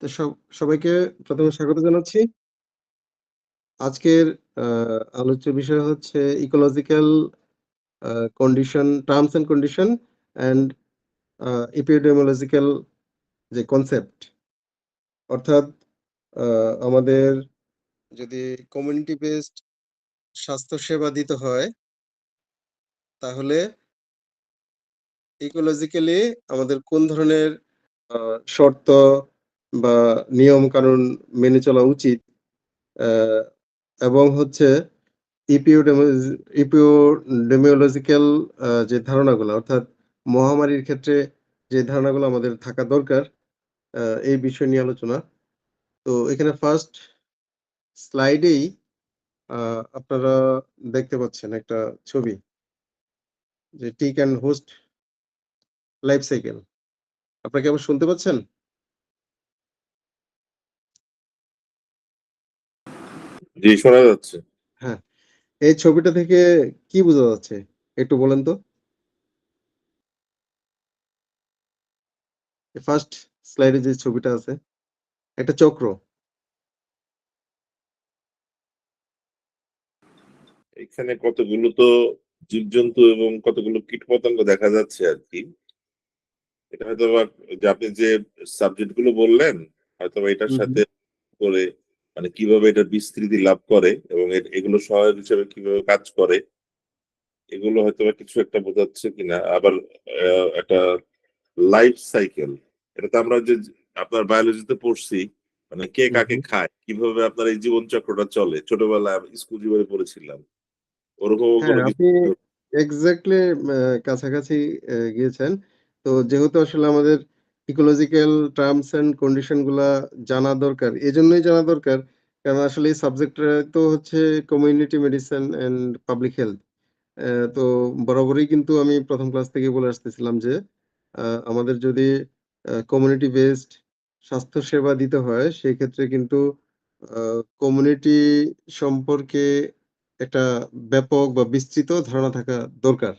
তো সবাইকে প্রথমে স্বাগত জানাচ্ছি। আজকের আ আলোচ্য বিষয় হচ্ছে ecological condition, terms and condition and a epidemiological যে কনসেপ্ট, অর্থাৎ আ আমাদের যদি কমিউনিটি বেসড স্বাস্থ্যসেবা দিতে হয়, তাহলে ইকোলজিক্যালি আমাদের কোন ধরনের আ শর্ত বা নিয়ম কানুন মেনে চলা উচিত? আ এবং হচ্ছে ইপিওডেমিওলজিক্যাল যে ধারণাগুলো, অর্থাৎ মহামারীর ক্ষেত্রে যে ধারণাগুলো আমাদের থাকা দরকার, আ এই বিষয় নিয়ে আলোচনা। তো এখানে ফার্স্ট স্লাইডেই আ আপনারা দেখতে পাচ্ছেন একটা ছবি, যে tick and host life cycle. আপনারা কি আবার শুনতে পাচ্ছেন? জি, শোনা যাচ্ছে। হ্যাঁ। এই ছবিটা থেকে কি বোঝা যাচ্ছে? একটু বলেন তো? ফার্স্ট স্লাইডে যে ছবিটা আছে, একটা চক্র। এখানে কতগুলো তো জীবজন্তু এবং কতগুলো কীটপতঙ্গ দেখা যাচ্ছে আর কি। এটা হয়তো যে আপনি যে সাবজেক্ট গুলো বললেন, হয়তো এটার হু, হু। সাথে করে মানে কিভাবে এটা বিস্তৃতি লাভ করে এবং এগুলো সহায়ক হিসেবে কিভাবে কাজ করে, এগুলো হয়তো কিছু একটা বোঝাচ্ছে কিনা। আবার একটা লাইফ সাইকেল, এটা তো আমরা যে আপনার বায়োলজিতে পড়ছি, মানে কে হু, কাকে হু। খায়, কিভাবে আপনার এই জীবন চক্রটা চলে, ছোটবেলায় আমি স্কুল জীবনে পড়েছিলাম। ওরকমও হ্যাঁ, কোনো কিছু। আপনি এক্সাক্টলি কাছাকাছি গিয়েছেন। তো যেহেতু আসলে আমাদের ইকোলজিক্যাল টার্মস অ্যান্ড কন্ডিশন গুলা জানা দরকার। এজন্যই জানা দরকার, কারণ আসলে এই সাবজেক্টটা তো হচ্ছে community medicine and public health. তো বরাবরই কিন্তু আমি ১ম ক্লাস থেকেই বলে আসতেছিলাম যে, আমাদের যদি কমিউনিটি বেসড স্বাস্থ্যসেবা দিতে হয়, সেক্ষেত্রে কিন্তু আ কমিউনিটি সম্পর্কে একটা ব্যাপক বা বিস্তৃত ধারণা থাকা দরকার।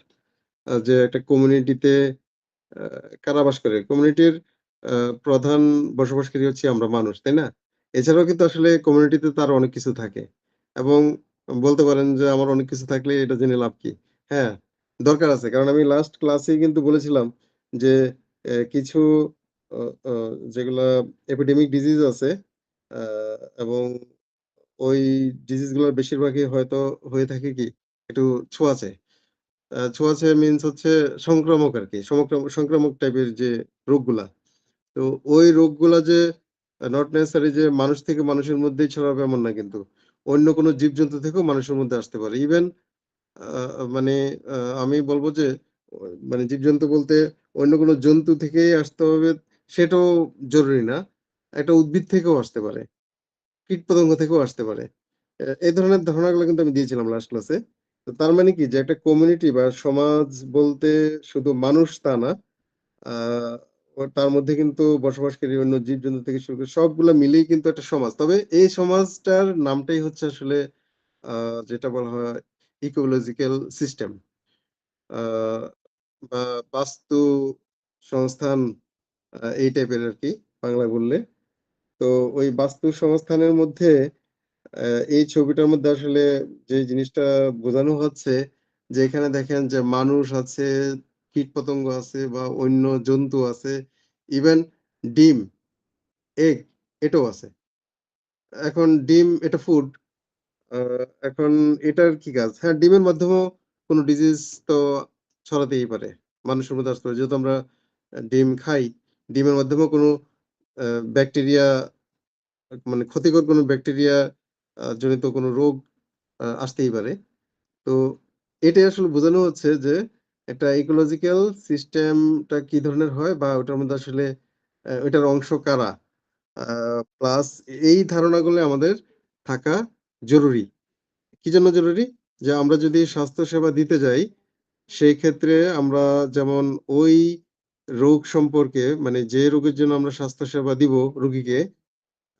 যে একটা কমিউনিটিতে আ কারা বাস করে? কমিউনিটির আ প্রধান বসবাসকারী হচ্ছি আমরা মানুষ, তাই না? এছাড়াও কিন্তু আসলে কমিউনিটিতে তো আরো অনেক কিছু থাকে। এবং বলতে পারেন যে আমার অনেক কিছু থাকলে এটা জেনে লাভ কি? হ্যাঁ, দরকার আছে। কারণ আমি লাস্ট ক্লাসেই কিন্তু বলেছিলাম যে কিছু অ অ যেগুলা এপিডেমিক ডিজিজ আছে, আ এবং ওই ডিজিজ গুলোর বেশিরভাগই হয়তো হয়ে থাকে কি? একটু ছোঁয়াচে। ছোঁয়াচে মিনস হচ্ছে সংক্রামক আরকি। সংক্রামক টাইপের যে রোগগুলা। তো ওই রোগগুলা যে নট নেসেসারি যে মানুষ থেকে মানুষের মধ্যেই ছড়াবে এমন না কিন্তু। অন্য কোনো জীবজন্তু থেকেও মানুষের মধ্যে আসতে পারে। ইভেন আ মানে আমি বলব যে অ মানে জীবজন্তু বলতে অন্য কোনো জন্তু থেকেই আসতে হবে সেটাও জরুরি না। একটা উদ্ভিদ থেকেও আসতে পারে। কীটপতঙ্গ থেকেও আসতে পারে। এই ধরনের ধারণাগুলো কিন্তু আমি দিয়েছিলাম লাস্ট ক্লাসে। তো তার মানে কি যে একটা কমিউনিটি বা সমাজ বলতে শুধু মানুষ তা না। আ তার মধ্যে কিন্তু বসবাসকারী অন্য জীবজন্তু থেকে শুরু করে সবগুলা মিলিয়েই কিন্তু একটা সমাজ। তবে এই সমাজটার নামটাই হচ্ছে আসলে আ যেটা বলা হয় ইকোলজিক্যাল সিস্টেম। আ বা বাস্তু সংস্থান, এই টাইপের আরকি বাংলায় বললে। তো ওই বাস্তু সংস্থানের মধ্যে এই ছবিটার মধ্যে আসলে যে জিনিসটা বোঝানো হচ্ছে যে এখানে দেখেন যে মানুষ আছে, কীটপতঙ্গ আছে বা অন্য জন্তু আছে। ইভেন ডিম, এগ এটাও আছে। এখন ডিম এটা ফুড। আ এখন এটার কি কাজ? হ্যাঁ, ডিমের মাধ্যমেও কোন ডিজিজ তো ছড়াতেই পারে। মানুষের মধ্যে আসতে পারে। যেহেতু আমরা ডিম খাই, ডিমের মাধ্যমেও কোন আ ব্যাকটেরিয়া, মানে ক্ষতিকর কোন ব্যাকটেরিয়া জনিত কোন রোগ আসতেই পারে। তো এটাই আসলে বোঝানো হচ্ছে যে একটা ইকোলজিক্যাল সিস্টেমটা কি ধরনের হয় বা ওটার মধ্যে আসলে ওইটার অংশ কারা? আ প্লাস এই ধারণাগুলো আমাদের থাকা জরুরি। কি জন্য জরুরি? যে আমরা যদি স্বাস্থ্যসেবা দিতে যাই, সেই ক্ষেত্রে আমরা যেমন ওই রোগ সম্পর্কে, মানে যে রোগের জন্য আমরা স্বাস্থ্যসেবা দিব রোগীকে,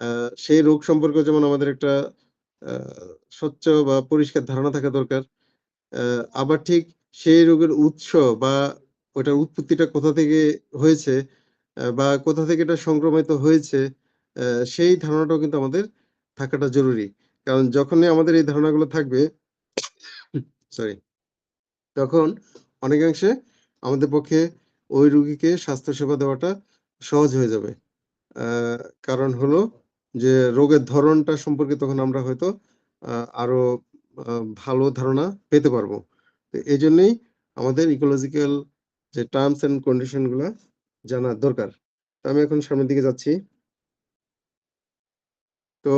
আ সেই রোগ সম্পর্কেও যেমন আমাদের একটা আ স্বচ্ছ বা পরিষ্কার ধারণা থাকা দরকার। আবার ঠিক সেই রোগের উৎস বা ওটার উৎপত্তিটা কোথা থেকে হয়েছে, বা কোথা থেকে এটা সংক্রমিত হয়েছে, সেই ধারণাটাও কিন্তু আমাদের থাকাটা জরুরি। কারণ যখনই আমাদের এই ধারণাগুলো থাকবে সরি, তখন অনেকাংশে আমাদের পক্ষে ওই রোগীকে স্বাস্থ্যসেবা দেওয়াটা সহজ হয়ে যাবে। আ কারণ হলো যে রোগের ধরনটা সম্পর্কে তখন আমরা হয়তো আ আরো আ ভালো ধারণা পেতে পারবো। তো এজন্যই আমাদের ইকোলজিক্যাল যে টার্মস অ্যান্ড কন্ডিশন গুলা জানা দরকার। তো আমি এখন সামনের দিকে যাচ্ছি। তো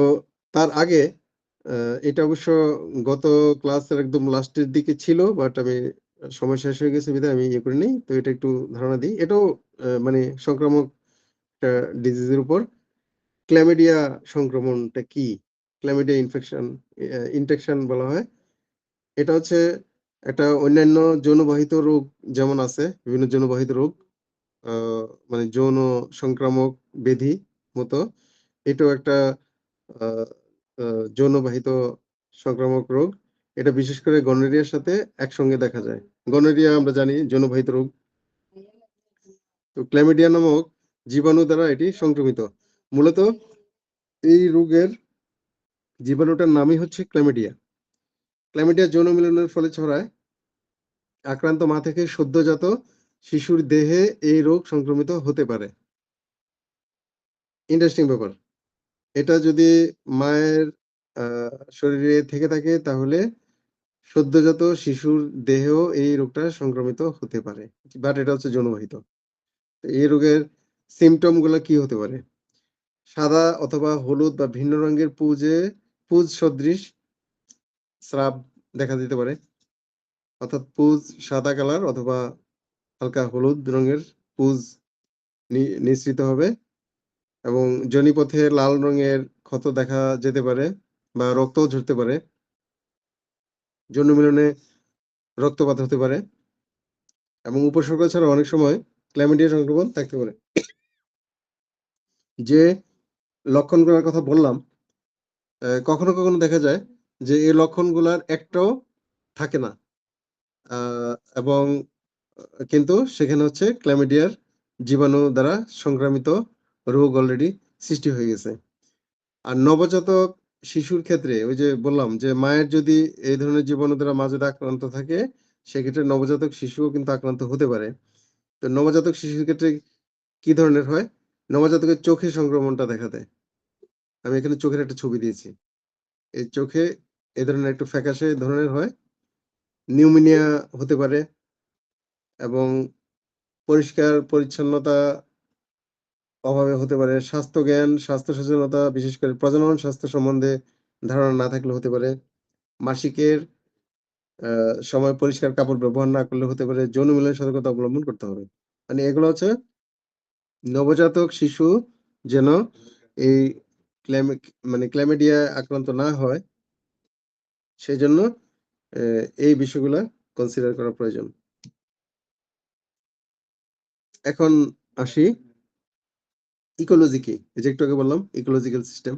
তার আগে আ এটা অবশ্য গত ক্লাসের একদম লাস্টের দিকে ছিল। বাট আমি সময় শেষ হয়ে গেছে বিধায় আমি ইয়ে করিনি। তো এটা একটু ধারণা দিই। এটাও মানে সংক্রামক একটা ডিজিজ এর উপর। ক্ল্যামিডিয়া সংক্রমণটা কি? ক্ল্যামিডিয়া ইনফেকশন বলা হয়। এটা হচ্ছে একটা অন্যান্য যৌনবাহিত রোগ যেমন আছে, বিভিন্ন যৌনবাহিত রোগ, আ মানে যৌন সংক্রামক ব্যাধি মতো এটাও একটা আ আ যৌনবাহিত সংক্রামক রোগ। এটা বিশেষ করে গনোরিয়ার সাথে একসঙ্গে দেখা যায়। গনোরিয়া আমরা জানি যৌনবাহিত রোগ। তো ক্ল্যামিডিয়া নামক জীবাণু দ্বারা এটি সংক্রমিত। মূলত এই রোগের জীবাণুটার নামই হচ্ছে ক্ল্যামিডিয়া। ক্ল্যামিডিয়া যৌন মিলনের ফলে ছড়ায়। আক্রান্ত মা থেকে সদ্যজাত শিশুর দেহে এই রোগ সংক্রমিত হতে পারে। ইন্টারেস্টিং ব্যাপার। এটা যদি মায়ের আ শরীরে থেকে থাকে তাহলে সদ্যজাত শিশুর দেহেও এই রোগটা সংক্রমিত হতে পারে। বাট এটা হচ্ছে যৌনবাহিত। তো এই রোগের সিম্পটম গুলা কি হতে পারে? সাদা অথবা হলুদ বা ভিন্ন রঙের পুজ সদৃশ স্রাব দেখা দিতে পারে। অর্থাৎ পুজ সাদা কালার অথবা হালকা হলুদ রঙের পুজ নিঃসৃত হবে এবং যোনিপথে লাল রঙের ক্ষত দেখা যেতে পারে বা রক্তও ঝরতে পারে। যৌন মিলনে রক্তপাত হতে পারে এবং উপসর্গ ছাড়া অনেক সময় ক্ল্যামিডিয়া সংক্রমণ থাকতে পারে। যে লক্ষণগুলোর কথা বললাম, কখনো, কখনো দেখা যায় যে এই লক্ষণগুলার একটাও থাকে না। আ এবং কিন্তু সেখানে হচ্ছে ক্ল্যামিডিয়ার জীবাণু দ্বারা সংক্রামিত রোগ অলরেডি সৃষ্টি হয়ে গেছে। আর নবজাতক শিশুর ক্ষেত্রে ওই যে বললাম যে মায়ের যদি এই ধরনের জীবাণু দ্বারা মাঝে আক্রান্ত থাকে, সেক্ষেত্রে নবজাতক শিশুও কিন্তু আক্রান্ত হতে পারে। তো নবজাতক শিশুর ক্ষেত্রে কি ধরনের হয়? নবজাতকের চোখে সংক্রমণটা দেখা দেয়। আমি এখানে চোখের একটা ছবি দিয়েছি। এই চোখে এ ধরনের একটু ফ্যাকাশে ধরনের হয়। নিউমোনিয়া হতে পারে এবং পরিষ্কার পরিচ্ছন্নতা অভাবে হতে পারে। স্বাস্থ্যজ্ঞান, স্বাস্থ্য সচেতনতা বিশেষ করে প্রজনন স্বাস্থ্য সম্বন্ধে ধারণা না থাকলে হতে পারে। মাসিকের আ সময় পরিষ্কার কাপড় ব্যবহার না করলে হতে পারে। যৌন মিলনের সতর্কতা অবলম্বন করতে হবে। মানে এগুলো হচ্ছে নবজাতক শিশু যেন এই ক্ল্যামি মানে ক্ল্যামিডিয়ায় আক্রান্ত না হয় সেজন্য এই বিষয়গুলা কনসিডার করা প্রয়োজন। এখন আসি ইকোলজি কি? এই যে একটু আগে বললাম ইকোলজিক্যাল সিস্টেম।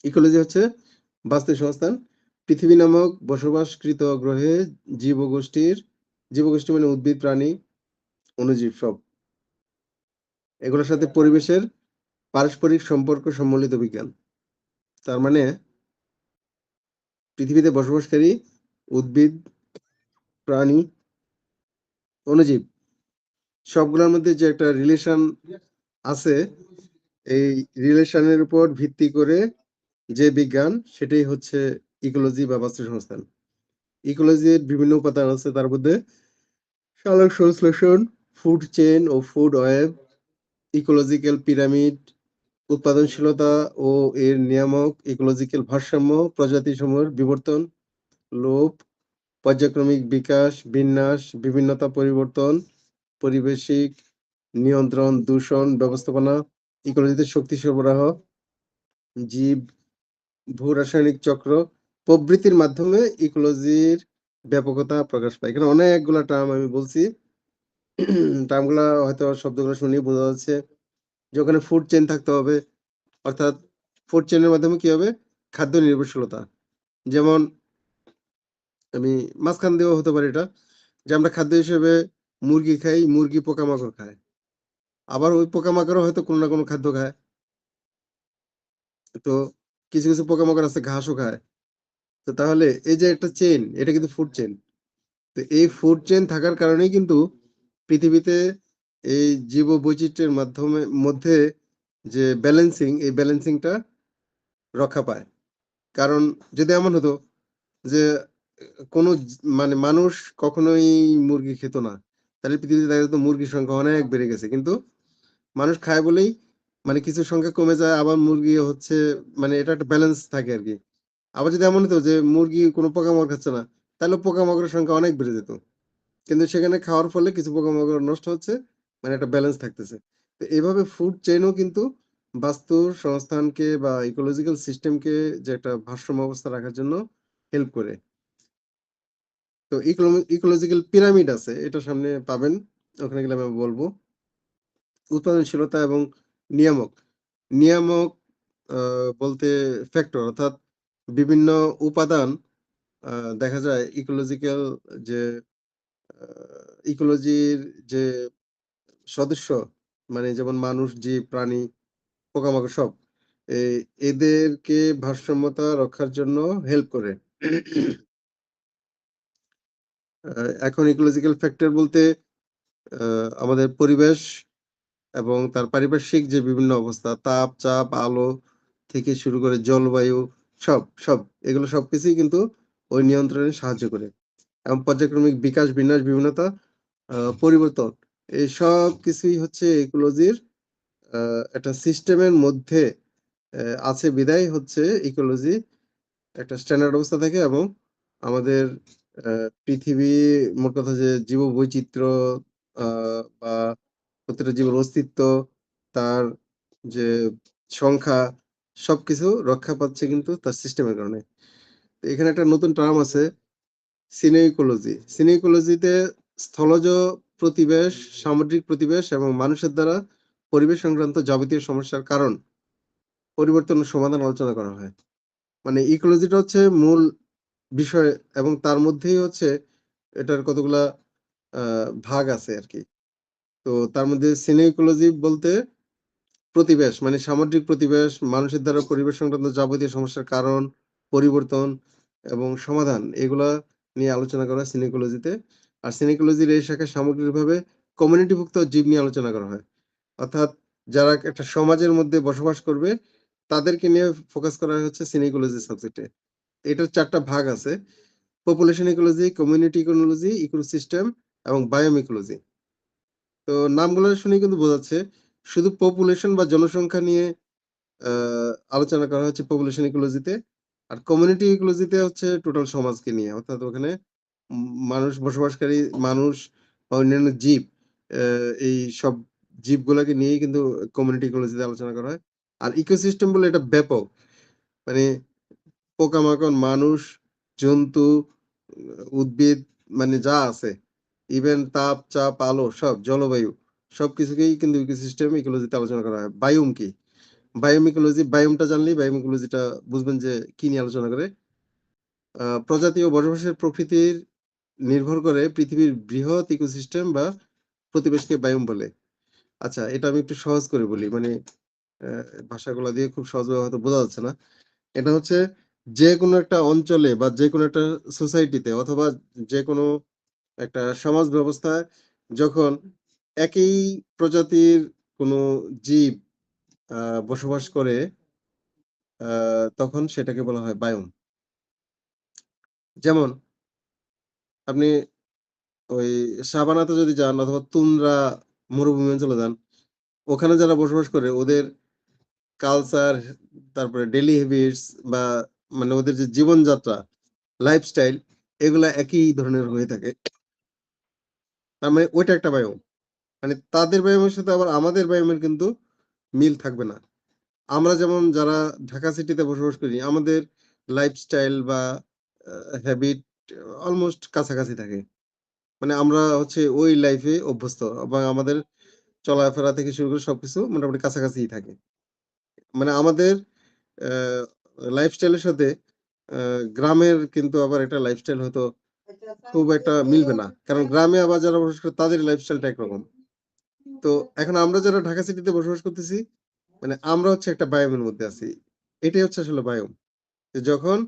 ইকোলজি হচ্ছে বাস্তু সংস্থান। পৃথিবী নামক বসবাসকৃত গ্রহে জীবগোষ্ঠী মানে উদ্ভিদ, প্রাণী, অণুজীব সব। এগুলোর সাথে পরিবেশের পারস্পরিক সম্পর্ক সম্বলিত বিজ্ঞান। তার মানে পৃথিবীতে বসবাসকারী উদ্ভিদ, প্রাণী, অণুজীব সবগুলোর মধ্যে যে একটা রিলেশন আছে, এই রিলেশনের উপর ভিত্তি করে যে বিজ্ঞান সেটাই হচ্ছে ইকোলজি বা বাস্তু সংস্থান। ইকোলজির বিভিন্ন উপাদান আছে তার মধ্যে সালোক সংশ্লেষণ, ফুড চেইন ও ফুড ওয়েব, ইকোলজিক্যাল পিরামিড, উৎপাদনশীলতা ও এর নিয়ামক, ইকোলজিক্যাল ভারসাম্য, প্রজাতিসমূহের বিবর্তন, লোপ, পর্যায়ক্রমিক বিকাশ, বিন্যাস, বিভিন্নতা পরিবর্তন, পরিবেশিক নিয়ন্ত্রণ, দূষণ ব্যবস্থাপনা, ইকোলজিতে শক্তি সরবরাহ, জীব, ভূরাসায়নিক চক্র প্রভৃতির মাধ্যমে ইকোলজির ব্যাপকতা প্রকাশ পায়। এখানে অনেকগুলা টার্ম আমি বলছি। টার্মগুলা হয়তো শব্দগুলো শুনেই বোঝা যাচ্ছে যে ওখানে ফুড চেইন থাকতে হবে। অর্থাৎ ফুড চেইনের মাধ্যমে কি হবে? খাদ্য নির্ভরশীলতা। যেমন আমি মাঝখান দিয়েও হতে পারে এটা। যে আমরা খাদ্য হিসেবে মুরগি খাই, মুরগি পোকামাকড় খায়। আবার ওই পোকামাকড়ও হয়তো কোনো না কোনো খাদ্য খায়। তো কিছু কিছু পোকামাকড় আছে ঘাসও খায়। তো তাহলে এই যে একটা চেইন, এটা কিন্তু ফুড চেইন। তো এই ফুড চেইন থাকার কারণেই কিন্তু পৃথিবীতে এই জীববৈচিত্র্যের মধ্যে যে ব্যালেন্সিং, এই ব্যালেন্সিংটা রক্ষা পায়। কারণ যদি এমন হতো যে কোনো মানে মানুষ কখনোই মুরগি খেত না, তাহলে পৃথিবীতে দেখা যেত মুরগির সংখ্যা অনেক বেড়ে গেছে। কিন্তু মানুষ খায় বলেই মানে কিছু সংখ্যা কমে যায়, আবার মুরগি হচ্ছে, মানে এটা একটা ব্যালেন্স থাকে আরকি। আবার যদি এমন হতো যে মুরগি কোনো পোকামাকড় খাচ্ছে না, তাহলে পোকামাকড়ের সংখ্যা অনেক বেড়ে যেত। কিন্তু সেখানে খাওয়ার ফলে কিছু পোকামাকড় নষ্ট হচ্ছে, মানে একটা ব্যালেন্স থাকতেছে। তো এভাবে ফুড চেইনও কিন্তু বাস্তুর সংস্থানকে বা ইকোলজিক্যাল সিস্টেমকে যে একটা ভারসাম্য অবস্থা রাখার জন্য হেল্প করে। তো ইকোলজিক্যাল পিরামিড আছে, এটা সামনে পাবেন, ওখানে গেলে আমি বলবো। উৎপাদনশীলতা এবং নিয়ামক। নিয়ামক বলতে ফ্যাক্টর, অর্থাৎ বিভিন্ন উপাদান দেখা যায় ইকোলজিক্যাল যে ইকোলজির যে সদস্য, মানে যেমন মানুষ, জীব, প্রাণী, পোকামাকড় সব এ এদেরকে ভারসাম্যতা রক্ষার জন্য হেল্প করে। এখন ইকোলজিক্যাল ফ্যাক্টর বলতে আমাদের পরিবেশ এবং তার পারিপার্শ্বিক যে বিভিন্ন অবস্থা, তাপ, চাপ, আলো থেকে শুরু করে জলবায়ু, সব এগুলো সবকিছুই কিন্তু ওই নিয়ন্ত্রণে সাহায্য করে। এবং পর্যায়ক্রমিক বিকাশ, বিন্যাস, বিভিন্নতা, পরিবর্তন, এই সব কিছুই হচ্ছে ইকোলজির একটা সিস্টেমের মধ্যে আছে বিধায় হচ্ছে ইকোলজি একটা স্ট্যান্ডার্ড অবস্থা থাকে এবং আমাদের পৃথিবী, মোট কথা যে জীববৈচিত্র্য বা প্রতিটা জীবের অস্তিত্ব, তার যে সংখ্যা, সবকিছু রক্ষা পাচ্ছে কিন্তু তার সিস্টেমের কারণে। তো এখানে একটা নতুন টার্ম আছে, সিনেইকোলজি। সিনেইকোলজিতে স্থলজ প্রতিবেশ, সামুদ্রিক প্রতিবেশ এবং মানুষের দ্বারা পরিবেশ সংক্রান্ত যাবতীয় সমস্যার কারণ, পরিবর্তন ও সমাধান আলোচনা করা হয়। মানে ইকোলজিটা হচ্ছে মূল বিষয় এবং তার মধ্যেই হচ্ছে এটার কতগুলা ভাগ আছে আরকি। তো তার মধ্যে সিনেইকোলজি বলতে প্রতিবেশ, মানে সামুদ্রিক প্রতিবেশ, মানুষের দ্বারা পরিবেশ সংক্রান্ত যাবতীয় সমস্যার কারণ, পরিবর্তন এবং সমাধান, এগুলা নিয়ে আলোচনা করা হয় সিনেকোলজিতে। আর সিনেকোলজির এই শাখায় সামগ্রিকভাবে কমিউনিটিভুক্ত জীব নিয়ে আলোচনা করা হয়। অর্থাৎ যারা একটা সমাজের মধ্যে বসবাস করবে, তাদেরকে নিয়ে ফোকাস করা হচ্ছে সিনেকোলজি সাবজেক্টে। এটার ৪ টা ভাগ আছে। Population ecology, community ecology, ecosystem এবং বায়োম ইকোলজি। তো নামগুলো শুনেই কিন্তু বোঝা যাচ্ছে, শুধু পপুলেশন বা জনসংখ্যা নিয়ে আ আলোচনা করা হচ্ছে পপুলেশন ইকোলজিতে। আর কমিউনিটি ইকোলজিতে হচ্ছে টোটাল সমাজকে নিয়ে। অর্থাৎ ওখানে মানুষ, বসবাসকারী মানুষ বা অন্যান্য জীব, অ্যা এই সব জীবগুলাকে নিয়েই কিন্তু কমিউনিটি ইকোলজিতে আলোচনা করা হয়। আর ইকোসিস্টেম বলে এটা ব্যাপক। মানে পোকামাকড়, মানুষ, জন্তু, উদ্ভিদ, মানে যা আছে, ইভেন তাপ, চাপ, আলো, সব জলবায়ু, সবকিছুকেই কিন্তু ইকোসিস্টেম ইকোলজিতে আলোচনা করা হয়। বায়োম কি? বায়োম ইকোলজি, বায়োমটা জানলেই বায়োম ইকোলজিটা বুঝবেন যে কি নিয়ে আলোচনা করে। প্রজাতি ও বসবাসের প্রকৃতির নির্ভর করে পৃথিবীর বৃহৎ ইকোসিস্টেম বা প্রতিবেশকে বায়োম বলে। আচ্ছা, এটা আমি একটু সহজ করে বলি। মানে অ্যা ভাষাগুলা দিয়ে খুব সহজভাবে হয়তো বোঝা যাচ্ছে না। এটা হচ্ছে যেকোনো একটা অঞ্চলে বা যেকোনো একটা সোসাইটিতে অথবা যেকোনো একটা সমাজ ব্যবস্থায় যখন একই প্রজাতির কোনো জীব আ বসবাস করে, আ তখন সেটাকে বলা হয় বায়োম। যেমন আপনি ওই সাভানাতে যদি যান অথবা তুন্দ্রা মরুভূমি অঞ্চলে যান, ওখানে যারা বসবাস করে ওদের কালচার, তারপরে ডেইলি হ্যাবিটস বা মানে ওদের যে জীবনযাত্রা, লাইফস্টাইল, এগুলা একই ধরনের হয়ে থাকে। তার মানে ওইটা একটা বায়োম। মানে তাদের বায়োমের সাথে আবার আমাদের বায়োমের কিন্তু মিল থাকবে না। আমরা যেমন যারা ঢাকা সিটিতে বসবাস করি, আমাদের লাইফস্টাইল বা হ্যাবিট অলমোস্ট কাছাকাছি থাকে। মানে আমরা হচ্ছে ওই লাইফে অভ্যস্ত এবং আমাদের চলাফেরা থেকে শুরু করে সবকিছু মোটামুটি কাছাকাছিই থাকে। মানে আমাদের অ্যা লাইফস্টাইলের সাথে অ্যা গ্রামের কিন্তু আবার একটা লাইফস্টাইল হয়তো খুব একটা মিলবে না। কারণ গ্রামে আবার যারা বসবাস করে তাদের লাইফস্টাইলটা একরকম। তো এখন আমরা যারা ঢাকা সিটিতে বসবাস করতেছি, মানে আমরা হচ্ছে একটা বায়োমের মধ্যে আছি। এটাই হচ্ছে আসলে বায়োম। যখন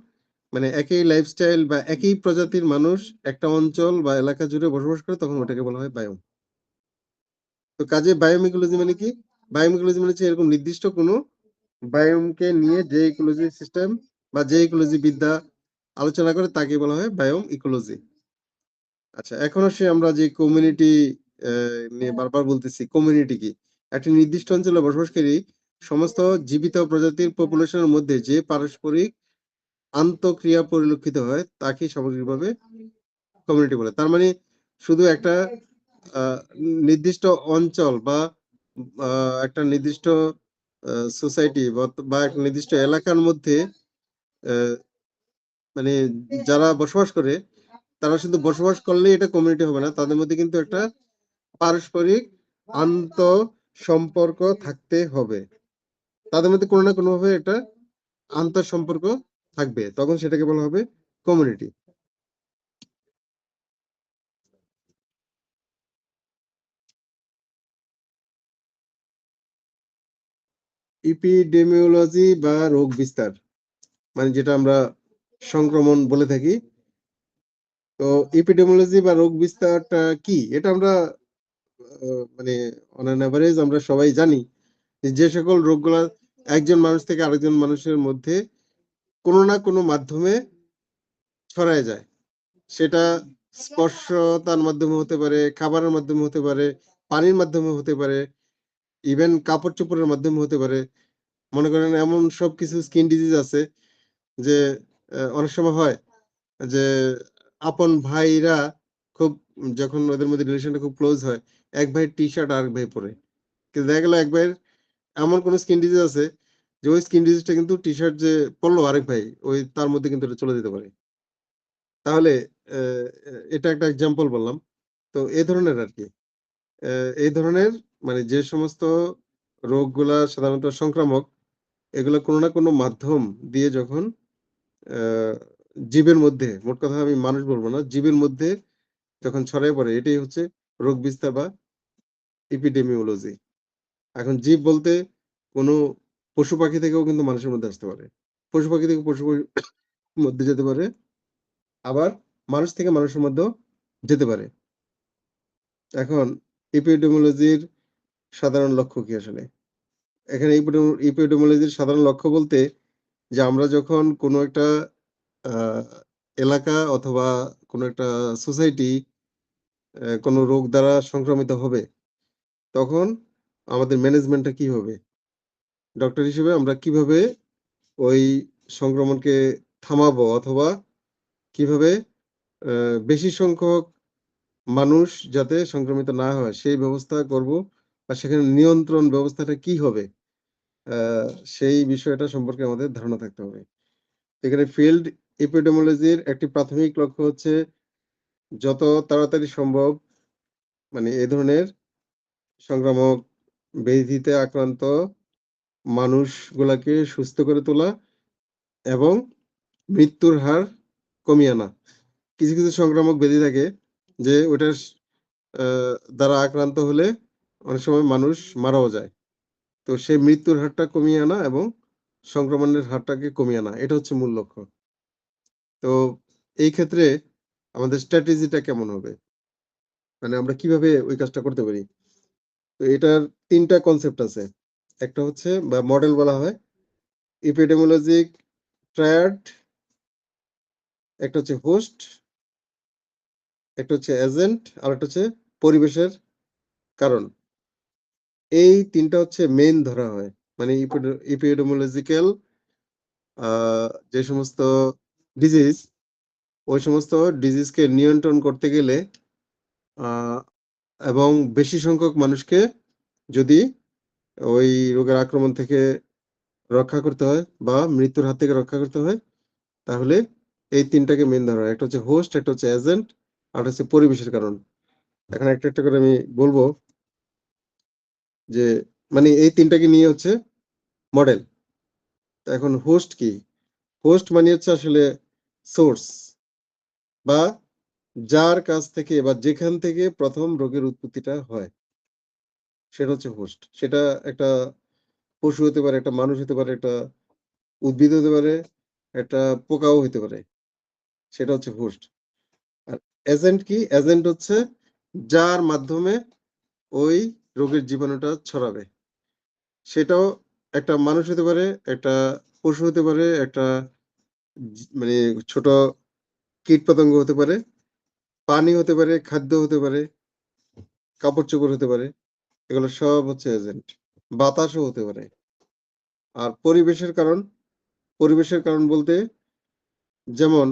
মানে একই লাইফস্টাইল বা একই প্রজাতির মানুষ একটা অঞ্চল বা এলাকা জুড়ে বসবাস করে তখন ওটাকে বলা হয় বায়োম। তো কাজে বায়োম ইকোলজি মানে কি? বায়োম ইকোলজি মানে হচ্ছে এরকম নির্দিষ্ট কোনো বায়োমকে নিয়ে যে ইকোলজি সিস্টেম বা যে ইকোলজি বিদ্যা আলোচনা করে তাকে বলা হয় বায়োম ইকোলজি। আচ্ছা, এখন আসি আমরা যে কমিউনিটি নিয়ে বারবার বলতেছি, কমিউনিটি কি? একটা নির্দিষ্ট অঞ্চলে বসবাসকারী সমস্ত জীবিত প্রজাতির পপুলেশনের মধ্যে যে পারস্পরিক আন্তঃক্রিয়া পরিলক্ষিত হয় তাকে সামগ্রিকভাবে কমিউনিটি বলে। তার মানে শুধু একটা নির্দিষ্ট অঞ্চল বা একটা নির্দিষ্ট সোসাইটি বা একটা নির্দিষ্ট এলাকার মধ্যে আহ, মানে যারা বসবাস করে তারা শুধু বসবাস করলেই এটা কমিউনিটি হবে না, তাদের মধ্যে কিন্তু একটা পারস্পরিক আন্ত সম্পর্ক থাকতে হবে। তাদের মধ্যে কোনো না কোনো ভাবে একটা আন্তঃ সম্পর্ক থাকবে, তখন সেটাকে বলা হবে কমিউনিটি। ইপিডেমিওলজি বা রোগ বিস্তার মানে যেটা আমরা সংক্রমণ বলে থাকি। তো ইপিডেমিওলজি বা রোগ বিস্তারটা কি এটা আমরা মানে অন অ্যান এভারেজ আমরা সবাই জানি যে সকল রোগগুলা একজন মানুষ থেকে আরেকজন মানুষের মধ্যে কোনো না কোনো মাধ্যমে ছড়ায় যায়। সেটা স্পর্শতার মাধ্যমে হতে পারে, খাবারের মাধ্যমে হতে পারে, পানির মাধ্যমে হতে পারে, ইভেন কাপড় চোপড়ের মাধ্যমে হতে পারে। মনে করেন এমন সব কিছু স্কিন ডিজিজ আছে যে অনেক সময় হয় যে আপন ভাইরা খুব যখন ওদের মধ্যে রিলেশনটা খুব ক্লোজ হয়, এক ভাইয়ের টি-শার্ট আরেক ভাই পরে। কিন্তু দেখা গেল এক ভাইয়ের এমন কোন স্কিন ডিজিজ আছে যে ওই স্কিন ডিজিজটা কিন্তু টি-শার্ট যে পরলো আরেক ভাই ওই তার মধ্যে কিন্তু এটা চলে যেতে পারে। তাহলে এটা একটা এক্সাম্পল বললাম। তো এই ধরনের আরকি। এই ধরনের মানে যে সমস্ত রোগগুলা সাধারণত সংক্রামক, এগুলা কোনো না কোনো মাধ্যম দিয়ে যখন আ জীবের মধ্যে, মোট কথা আমি মানুষ বলব না, জীবের মধ্যে যখন ছড়ায় পড়ে এটাই হচ্ছে রোগ বিস্তার বা এপিডেমিওলজি। এখন জীব বলতে কোনো পশু-পাখি থেকেও কিন্তু মানুষের মধ্যে আসতে পারে। পশু-পাখি থেকে পশু-পাখির মধ্যে যেতে পারে। আবার মানুষ থেকে মানুষের মধ্যেও যেতে পারে। এখন এপিডেমিওলজির সাধারণ লক্ষ্য কি আসলে? এখানে ইপিডেমিওলজির সাধারণ লক্ষ্য বলতে যে আমরা যখন কোনো একটা আ এলাকা অথবা কোনো একটা সোসাইটি কোনো রোগ দ্বারা সংক্রমিত হবে, তখন আমাদের ম্যানেজমেন্টটা কি হবে? ডক্টর হিসেবে আমরা কিভাবে ওই সংক্রমণকে থামাবো অথবা কিভাবে আ বেশি সংখ্যক মানুষ যাতে সংক্রমিত না হয় সেই ব্যবস্থা করব বা সেখানে নিয়ন্ত্রণ ব্যবস্থাটা কি হবে? আ সেই বিষয়টা সম্পর্কে আমাদের ধারণা থাকতে হবে। এখানে ফিল্ড এপিডেমিওলজির একটি প্রাথমিক লক্ষ্য হচ্ছে যত তাড়াতাড়ি সম্ভব মানে এ ধরনের সংক্রামক ব্যাধিতে আক্রান্ত মানুষগুলাকে সুস্থ করে তোলা এবং মৃত্যুর হার কমিয়ে আনা। কিছু, কিছু সংক্রামক ব্যাধি থাকে যে ওটার আ দ্বারা আক্রান্ত হলে অনেক সময় মানুষ মারাও যায়। তো সেই মৃত্যুর হারটা কমিয়ে আনা এবং সংক্রমণের হারটাকে কমিয়ে আনা। এটা হচ্ছে মূল লক্ষ্য। তো এই ক্ষেত্রে আমাদের স্ট্র্যাটেজিটা কেমন হবে? মানে আমরা কিভাবে ওই কাজটা করতে পারি? তো এটার ৩ টা কনসেপ্ট আছে। একটা হচ্ছে বা মডেল বলা হয় এপিডেমিওলজিক ট্রায়াড, একটা হচ্ছে হোস্ট, একটা হচ্ছে এজেন্ট, আরেকটা হচ্ছে পরিবেশের কারণ। এই ৩ টা হচ্ছে মেইন ধরা হয়। মানে এপিডেমিওলজিক্যাল আ যে সমস্ত ডিজিজ, ওই সমস্ত ডিজিজকে নিয়ন্ত্রণ করতে গেলে আ এবং বেশি সংখ্যক মানুষকে যদি ওই রোগের আক্রমণ থেকে রক্ষা করতে হয় বা মৃত্যুর হাত থেকে রক্ষা করতে হয়, তাহলে এই ৩ টাকে মেইন ধরা হয়। একটা হচ্ছে হোস্ট, একটা হচ্ছে এজেন্ট, আরেকটা হচ্ছে পরিবেশের কারণ। এখন একটা, একটা করে আমি বলব যে মানে এই ৩ টাকে নিয়ে হচ্ছে মডেল। তো এখন হোস্ট কি? হোস্ট মানে হচ্ছে আসলে সোর্স বা যার কাছ থেকে বা যেখান থেকে ১ম রোগের উৎপত্তিটা হয়, সেটা হচ্ছে হোস্ট। সেটা একটা পশু হতে পারে, একটা মানুষ হতে পারে, একটা উদ্ভিদ হতে পারে, একটা পোকাও হতে পারে। সেটা হচ্ছে হোস্ট। আর এজেন্ট কি? এজেন্ট হচ্ছে যার মাধ্যমে ওই রোগের জীবাণুটা ছড়াবে। সেটাও একটা মানুষ হতে পারে, একটা পশু হতে পারে, একটা মানে ছোট কীটপতঙ্গ হতে পারে, পানি হতে পারে, খাদ্য হতে পারে, কাপড়-চোপড় হতে পারে। এগুলো সব হচ্ছে এজেন্ট। বাতাসও হতে পারে। আর পরিবেশের কারণ বলতে যেমন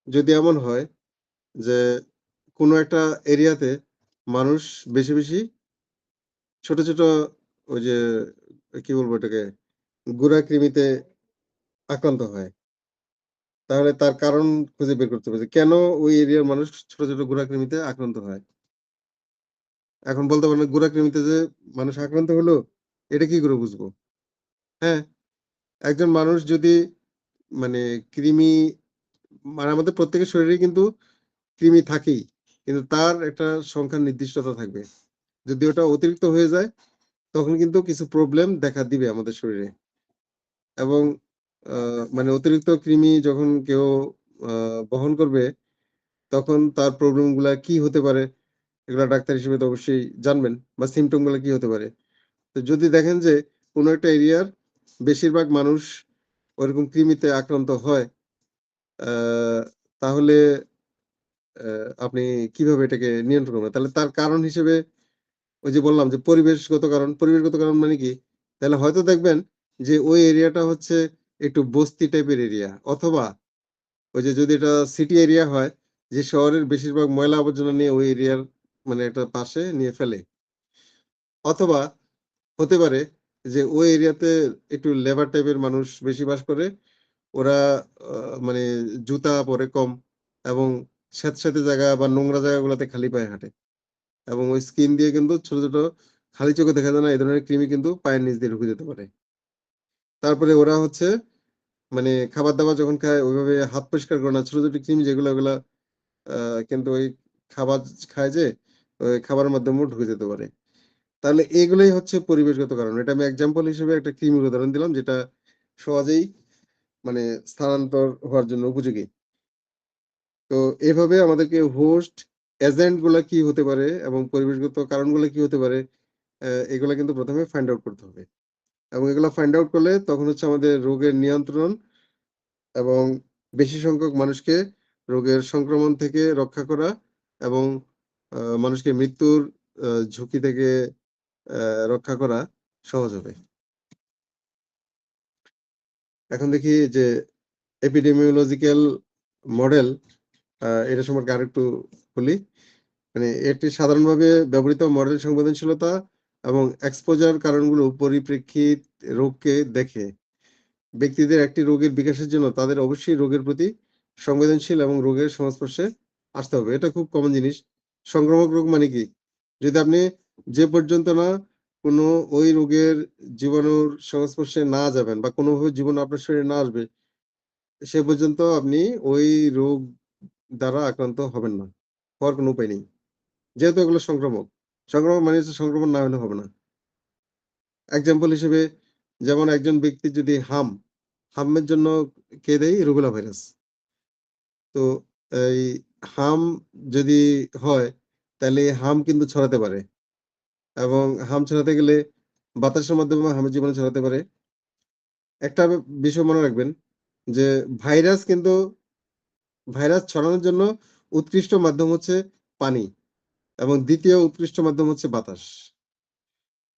যদি এমন হয় যে কোনো একটা এরিয়াতে মানুষ বেশি ছোট ওই যে কি বলবো এটাকে? গুড়া কৃমিতে আক্রান্ত হয়। তাহলে তার কারণ খুঁজে বের করতে হবে যে কেন ওই এরিয়ার মানুষ ছোট গুড়া কৃমিতে আক্রান্ত হয়। এখন বলতে পারেন গুড়া কৃমিতে যে মানুষ আক্রান্ত হলো, এটা কি করে বুঝবো? হ্যাঁ? একজন মানুষ যদি মানে কৃমি মানে আমাদের প্রত্যেকের শরীরেই কিন্তু কৃমি থাকেই। কিন্তু তার একটা সংখ্যার নির্দিষ্টতা থাকবে। যদি ওটা অতিরিক্ত হয়ে যায়, তখন কিন্তু কিছু প্রবলেম দেখা দিবে আমাদের শরীরে। এবং আ মানে অতিরিক্ত কৃমি যখন কেউ আ বহন করবে, তখন তার প্রবলেম গুলা কি হতে পারে? এগুলা ডাক্তার হিসেবে তো অবশ্যই জানবেন বা সিম্পটম গুলা কি হতে পারে? তো যদি দেখেন যে কোন একটা এরিয়ার বেশিরভাগ মানুষ ওরকম কৃমিতে আক্রান্ত হয়, আ তাহলে আপনি কিভাবে এটাকে নিয়ন্ত্রণ করবেন? তাহলে তার কারণ হিসেবে ওই যে বললাম যে পরিবেশগত কারণ। পরিবেশগত কারণ মানে কি? তাহলে হয়তো দেখবেন যে ওই এরিয়াটা হচ্ছে একটু বস্তি টাইপের এরিয়া। অথবা ওই যে যদি এটা সিটি এরিয়া হয়, যে শহরের বেশিরভাগ ময়লা আবর্জনা নিয়ে ওই এরিয়ার মানে একটা পাশে নিয়ে ফেলে। অথবা হতে পারে যে ওই এরিয়াতে একটু লেবার টাইপের মানুষ বেশি বাস করে। ওরা আ মানে জুতা পরে কম এবং স্যাঁতসেঁতে জায়গা বা নোংরা জায়গাগুলোতে খালি পায়ে হাঁটে। এবং ওই স্কিন দিয়ে কিন্তু ছোট খালি চোখে দেখা যায় না এই ধরনের কৃমি কিন্তু পায়ের নিচ দিয়ে ঢুকে যেতে পারে। তারপরে ওরা হচ্ছে মানে খাবার-দাবার যখন খায় ওইভাবে হাত পরিষ্কার করে না। ছোট কৃমি যেগুলা ওগুলা আ কিন্তু ওই খাবার খায় যে ওই খাবারের মাধ্যমেও ঢুকে যেতে পারে। তাহলে এগুলোই হচ্ছে পরিবেশগত কারণ। এটা আমি এক্সাম্পল হিসেবে একটা কৃমির উদাহরণ দিলাম যেটা সহজেই মানে স্থানান্তর হওয়ার জন্য উপযোগী। তো এভাবে আমাদেরকে হোস্ট, এজেন্ট গুলা কি হতে পারে এবং পরিবেশগত কারণগুলো কি হতে পারে এগুলা কিন্তু ১ম এ ফাইন্ড আউট করতে হবে। এবং এগুলা ফাইন্ড আউট করলে তখন হচ্ছে আমাদের রোগের নিয়ন্ত্রণ এবং বেশি সংখ্যক মানুষকে রোগের সংক্রমণ থেকে রক্ষা করা এবং মানুষকে মৃত্যুর ঝুঁকি থেকে রক্ষা করা সহজ হবে। এখন দেখি যে epidemiological মডেল এটা সম্পর্কে আরেকটু বলি। মানে এটি সাধারণভাবে ব্যবহৃত মডেল সংবেদনশীলতা এবং এক্সপোজার কারণগুলো পরিপ্রেক্ষিত রোগকে দেখে। ব্যক্তিদের একটি রোগের বিকাশের জন্য তাদের অবশ্যই রোগের প্রতি সংবেদনশীল এবং রোগের সংস্পর্শে আসতে হবে। এটা খুব কমন জিনিস। সংক্রামক রোগ মানে কি? যদি আপনি যে পর্যন্ত না কোনো ওই রোগের জীবাণুর সংস্পর্শে না যাবেন বা কোনোভাবে জীবাণু আপনার শরীরে না আসবে, সে পর্যন্ত আপনি ওই রোগ দ্বারা আক্রান্ত হবেন না। হওয়ার কোনো উপায় নেই। যেহেতু এগুলো সংক্রামক। সংক্রামক মানে হচ্ছে সংক্রমণ না হলে হবে না। এক্সাম্পল হিসেবে যেমন একজন ব্যক্তির যদি হামের জন্য কে দেয়? Rubella virus. তো এই হাম যদি হয়, তাইলে হাম কিন্তু ছড়াতে পারে এবং হাম ছড়াতে গেলে বাতাসের মাধ্যমে হামের জীবাণু ছড়াতে পারে। একটা বিষয় মনে রাখবেন যে ভাইরাস কিন্তু ভাইরাস ছড়ানোর জন্য উৎকৃষ্ট মাধ্যম হচ্ছে পানি এবং ২য় উৎকৃষ্ট মাধ্যম হচ্ছে বাতাস।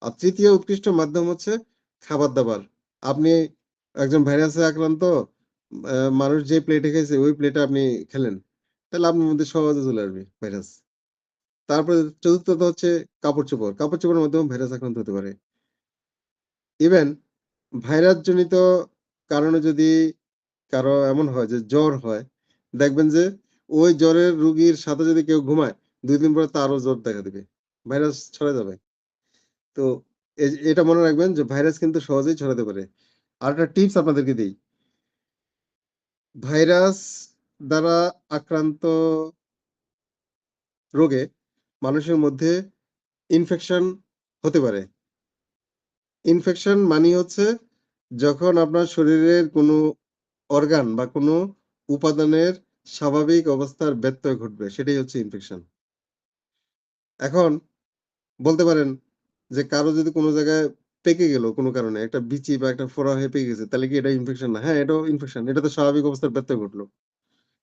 আর ৩য় উৎকৃষ্ট মাধ্যম হচ্ছে খাবার-দাবার। আপনি একজন ভাইরাসে আক্রান্ত মানুষ যে প্লেটে খাইছে ওই প্লেটে আপনি খেলেন। তাহলে আপনার মধ্যে সহজে চলে আসবে ভাইরাস। তারপরে ৪র্থত হচ্ছে কাপড়-চোপড়। কাপড়-চোপড়ের মাধ্যমেও ভাইরাস আক্রান্ত হতে পারে। ইভেন ভাইরাসজনিত কারণে যদি কারো এমন হয় যে জ্বর হয়, দেখবেন যে ওই জ্বরের রোগীর সাথে যদি কেউ ঘুমায়, ২ দিন পরে তারও জ্বর দেখা দিবে। ভাইরাস ছড়ায় যাবে। তো এটা মনে রাখবেন যে ভাইরাস কিন্তু সহজেই ছড়াতে পারে। আরেকটা টিপস আপনাদেরকে দেই। ভাইরাস দ্বারা আক্রান্ত রোগে মানুষের মধ্যে ইনফেকশন হতে পারে। ইনফেকশন মানেই হচ্ছে যখন আপনার শরীরের কোনো অর্গান বা কোনো উপাদানের স্বাভাবিক অবস্থার ব্যত্যয় ঘটবে সেটাই হচ্ছে ইনফেকশন। এখন বলতে পারেন যে কারো যদি কোনো জায়গায় পেকে গেল কোনো কারণে একটা বিচি বা একটা ফোড়া হয়ে পেকে গেছে তাহলে কি এটা ইনফেকশন না? হ্যাঁ, এটাও ইনফেকশন। এটা তো স্বাভাবিক অবস্থার ব্যত্যয় ঘটলো।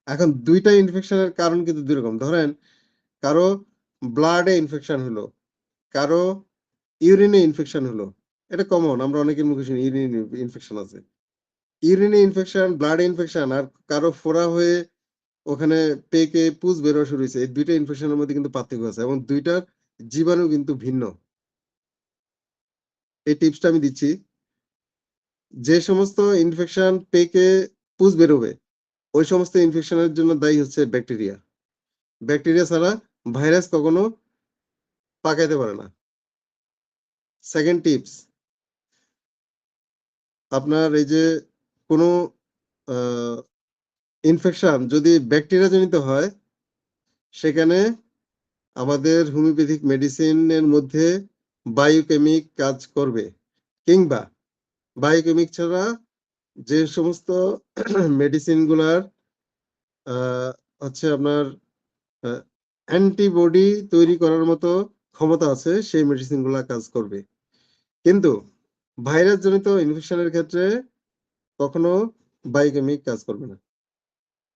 এখন ২ টা ইনফেকশনের কারণ কিন্তু ২ রকম। ধরেন কারো ব্লাড এ ইনফেকশন হলো, কারো ইউরিনে ইনফেকশন হলো। এটা কমন আমরা অনেকের মুখে শুনি ইউরিন ইনফেকশন আছে। ইউরিনে ইনফেকশন, ব্লাড ইনফেকশন আর কারো ফোড়া হয়ে ওখানে পেকে পুজ বের হওয়া শুরু হইছে। এই ২ টা ইনফেকশনের মধ্যে কিন্তু পার্থক্য আছে এবং ২ টার জীবাণু কিন্তু ভিন্ন। এই টিপসটা আমি দিচ্ছি। যে সমস্ত ইনফেকশন পেকে পুজ বেরোবে, ওই সমস্ত ইনফেকশনের জন্য দায়ী হচ্ছে ব্যাকটেরিয়া। ব্যাকটেরিয়া ছাড়া ভাইরাস কখনো পাকাইতে পারে না। 2nd টিপস আপনার এই যে কোনো আ ইনফেকশন যদি ব্যাকটেরিয়া জনিত হয়, সেখানে আমাদের হোমিওপ্যাথিক মেডিসিনের মধ্যে বায়োকেমিক কাজ করবে। কিংবা বায়োকেমিক ছাড়া যে সমস্ত মেডিসিন গুলার আ হচ্ছে আপনার আ অ্যান্টিবডি তৈরি করার মতো ক্ষমতা আছে সেই মেডিসিন গুলা কাজ করবে। কিন্তু ভাইরাস জনিত ইনফেকশনের ক্ষেত্রে কখনো বায়োকেমিক কাজ করবে না।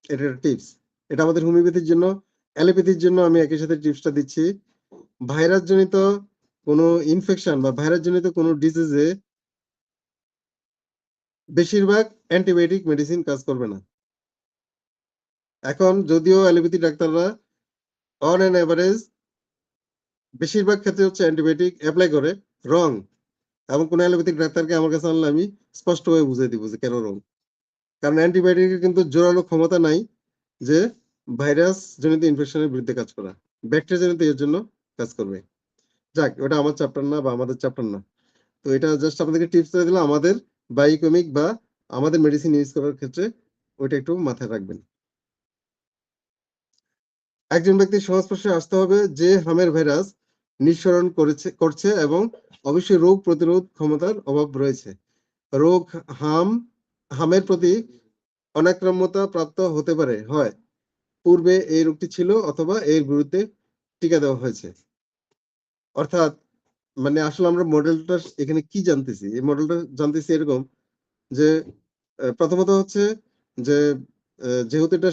এটা একটা টিপস। এটা আমাদের হোমিওপ্যাথির জন্য, অ্যালোপ্যাথির জন্য আমি একই সাথে টিপসটা দিচ্ছি। ভাইরাস জনিত কোনো ইনফেকশন বা ভাইরাস জনিত কোনো ডিজিজে বেশিরভাগ অ্যান্টিবায়োটিক মেডিসিন কাজ করবে না। এখন যদিও অ্যালোপ্যাথি ডাক্তাররা অন অ্যান এভারেজ বেশিরভাগ ক্ষেত্রে হচ্ছে অ্যান্টিবায়োটিক এপ্লাই করে, রং। এবং কোন অ্যালোপ্যাথিক ডাক্তারকে আমার কাছে আনলে আমি স্পষ্টভাবে বুঝাই দিব যে কেন রং। কারণ অ্যান্টিবায়োটিকের কিন্তু জোরালো ক্ষমতা নাই যে ভাইরাস জনিত ইনফেকশনের বিরুদ্ধে কাজ করা। ব্যাকটেরিয়া জনিত এর জন্য কাজ করবে। যাক ওটা আমার চ্যাপ্টার না বা আমাদের চ্যাপ্টার না। তো এটা জাস্ট আপনাদেরকে টিপস দিয়ে দিলাম আমাদের বায়োকেমিক বা আমাদের মেডিসিন ইউজ করার ক্ষেত্রে ওইটা একটু মাথায় রাখবেন। একজন ব্যক্তির সংস্পর্শে আসতে হবে যে হামের ভাইরাস নিঃসরণ করছে এবং অবশ্যই রোগ প্রতিরোধ ক্ষমতার অভাব রয়েছে। রোগ হাম হামের প্রতি অনাক্রাম্যতা প্রাপ্ত হতে পারে হয়। পূর্বে এই রোগটি ছিল অথবা এর বিরুদ্ধে টিকা দেওয়া হয়েছে। অর্থাৎ মানে আসলে আমরা মডেলটা এখানে কি জানতেছি? এই মডেলটা জানতেছি এরকম যে প্রথমত হচ্ছে যে যেহেতু এটা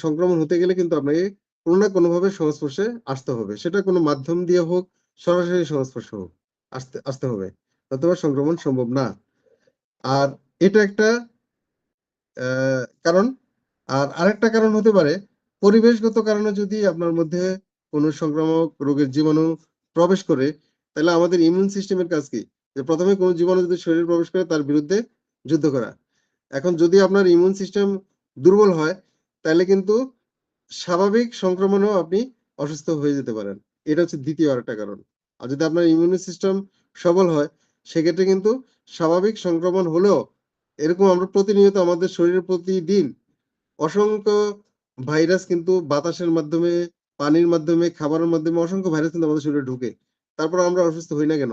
সংক্রমণ হতে গেলে কিন্তু আপনাকে কোনো না কোনোভাবে সংস্পর্শে আসতে হবে। সেটা কোনো মাধ্যম দিয়ে হোক, সরাসরি সংস্পর্শে হোক, আসতে হবে। নতুবা সংক্রমণ সম্ভব না। আর এটা একটা কারণ। আর আরেকটা কারণ হতে পারে পরিবেশগত কারণে যদি আপনার মধ্যে কোনো সংক্রামক রোগের জীবাণু প্রবেশ করে, তাহলে আমাদের ইমিউন সিস্টেমের কাজ কি? যে ১ম এ কোনো জীবাণু যদি শরীরে প্রবেশ করে তার বিরুদ্ধে যুদ্ধ করা। এখন যদি আপনার ইমিউন সিস্টেম দুর্বল হয়, তাহলে কিন্তু স্বাভাবিক সংক্রমণেও আপনি অসুস্থ হয়ে যেতে পারেন। এটা হচ্ছে ২য় আরেকটা কারণ। আর যদি আপনার ইমিউনি সিস্টেম সবল হয়, সেক্ষেত্রে কিন্তু স্বাভাবিক সংক্রমণ হলেও এরকম আমরা প্রতিনিয়ত আমাদের শরীরে প্রতিদিন অসংখ্য ভাইরাস কিন্তু বাতাসের মাধ্যমে, পানির মাধ্যমে, খাবারের মাধ্যমে অসংখ্য ভাইরাস কিন্তু আমাদের শরীরে ঢুকে। তারপর আমরা অসুস্থ হই না কেন?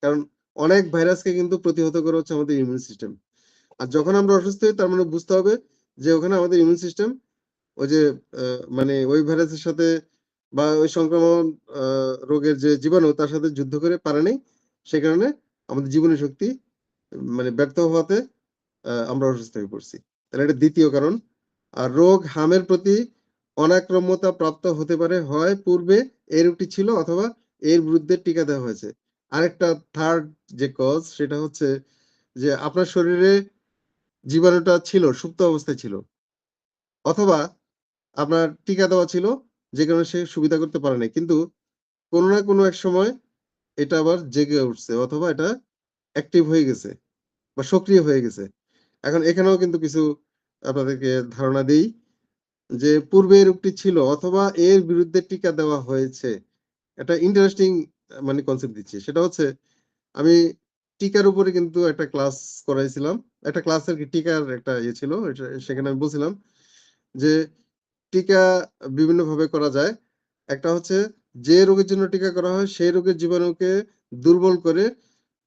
কারণ অনেক ভাইরাসকে কিন্তু প্রতিহত করে হচ্ছে আমাদের ইমিউন সিস্টেম। আর যখন আমরা অসুস্থ হই তার মানে বুঝতে হবে যে ওখানে আমাদের ইমিউন সিস্টেম ওই যে আ মানে ওই ভাইরাসের সাথে বা ওই সংক্রমণ আ রোগের যে জীবাণু তার সাথে যুদ্ধ করে পারে নাই। সে কারণে আমাদের জীবনী শক্তি মানে ব্যর্থ হওয়াতে আমরা অসুস্থ হয়ে পড়ছি। তাহলে এটা ২য় কারণ। আর রোগ হামের প্রতি অনাক্রম্যতা প্রাপ্ত হতে পারে হয় পূর্বে এই রোগটি ছিল অথবা এর বিরুদ্ধে টিকা দেওয়া হয়েছে। আরেকটা 3rd যে কজ সেটা হচ্ছে যে আপনার শরীরে জীবাণুটা ছিল, সুপ্ত অবস্থায় ছিল। অথবা আপনার টিকা দেওয়া ছিল যে কারণে সে সুবিধা করতে পারে নাই। কিন্তু কোনো না কোনো এক সময় এটা আবার জেগে উঠছে অথবা এটা অ্যাক্টিভ হয়ে গেছে বা সক্রিয় হয়ে গেছে। এখন এখানেও কিন্তু কিছু আপনাদেরকে ধারণা দেই যে পূর্বে এই রোগটি ছিল অথবা এর বিরুদ্ধে টিকা দেওয়া হয়েছে। একটা ইন্টারেস্টিং মানে কনসেপ্ট দিচ্ছি। সেটা হচ্ছে আমি টিকার উপরে কিন্তু একটা ক্লাস করাইছিলাম। একটা ক্লাস আরকি টিকার একটা ইয়ে ছিল। সেখানে আমি বলছিলাম যে টিকা বিভিন্নভাবে করা যায়। একটা হচ্ছে যে রোগের জন্য টিকা করা হয় সেই রোগের জীবাণুকে দুর্বল করে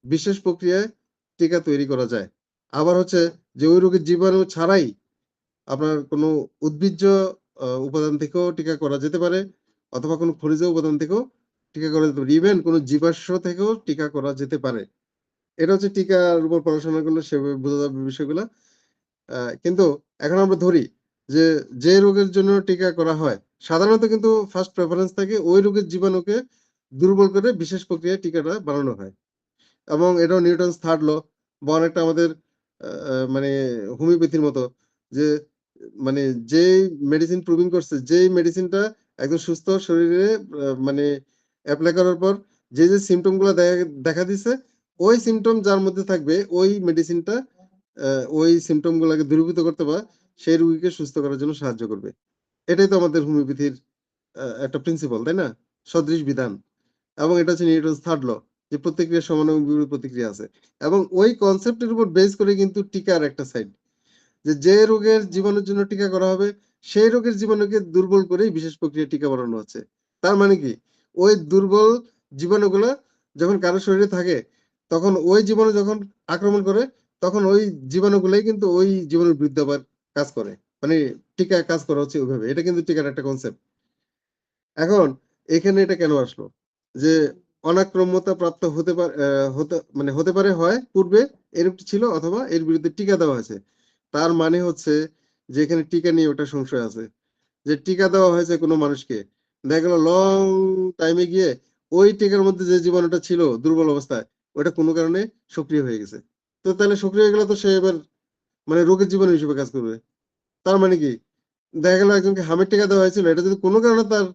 বিশেষ প্রক্রিয়ায় টিকা তৈরি করা যায়। আবার হচ্ছে যে ওই রোগের জীবাণু ছাড়াই আপনার কোনো উদ্ভিজ্জ উপাদান থেকেও টিকা করা যেতে পারে অথবা কোনো খনিজ উপাদান থেকেও টিকা করা যেতে পারে। ইভেন কোনো জীবাশ্ম থেকেও টিকা করা যেতে পারে। এটা হচ্ছে টিকার উপর পড়াশোনা করলে সেভাবে বোঝা যাবে বিষয়গুলা। কিন্তু এখন আমরা ধরি যে, যে রোগের জন্য টিকা করা হয়, সাধারণত কিন্তু ফার্স্ট প্রেফারেন্স থাকে ওই রোগের জীবাণুকে দুর্বল করে বিশেষ প্রক্রিয়ায় টিকাটা বানানো হয়। এবং এটাও নিউটনস থার্ড ল বা অনেকটা আমাদের মানে হোমিওপ্যাথির মতো যে মানে যেই মেডিসিন প্রুভিং করছে, যেই মেডিসিনটা একদম সুস্থ শরীরে মানে এপ্লাই করার পর যে সিম্পটম গুলা দেখা দিছে, ওই সিম্পটম যার মধ্যে থাকবে ওই মেডিসিনটা ওই সিম্পটম গুলাকে দূরীভূত করতে বা সেই রোগীকে সুস্থ করার জন্য সাহায্য করবে। এটাই তো আমাদের হোমিওপ্যাথির একটা প্রিন্সিপাল, তাই না? সদৃশ বিধান। এবং এটা হচ্ছে নিউটনস থার্ড ল যে প্রতিক্রিয়ার সমান এবং বিপরীত প্রতিক্রিয়া আছে। এবং ওই কনসেপ্টের উপর বেস করে কিন্তু টিকার একটা সাইড যে রোগের জীবাণুর জন্য টিকা করা হবে সেই রোগের জীবাণুকে দুর্বল করেই বিশেষ প্রক্রিয়া টিকা বানানো হচ্ছে। তার মানে কি ওই দুর্বল জীবাণুগুলা যখন কারো শরীরে থাকে তখন ওই জীবাণু যখন আক্রমণ করে তখন ওই জীবাণুগুলাই কিন্তু ওই জীবাণুর বিরুদ্ধে আবার কাজ করে। মানে টিকা কাজ করা হচ্ছে ওইভাবে। এটা কিন্তু টিকার একটা কনসেপ্ট। এখন এখানে এটা কেন আসলো? যে অনাক্রম্যতা প্রাপ্ত হতে পারে হতে পারে হয় পূর্বে এরূপটি ছিল অথবা এর বিরুদ্ধে টিকা দেওয়া হয়েছে। তার মানে হচ্ছে যে এখানে টিকা নিয়ে ওটা সংশয় আছে। যে টিকা দেওয়া হয়েছে কোনো মানুষকে। দেখা গেল লং টাইমে গিয়ে ওই টিকার মধ্যে যে জীবাণুটা ছিল দুর্বল অবস্থায় ওটা কোনো কারণে সক্রিয় হয়ে গেছে। তো তাহলে সক্রিয় হয়ে গেলে তো সে এবার মানে রোগের জীবাণু হিসেবে কাজ করবে। তার মানে কি? দেখা গেল একজনকে হামের টিকা দেওয়া হয়েছিল। এটা যদি কোনো কারণে তার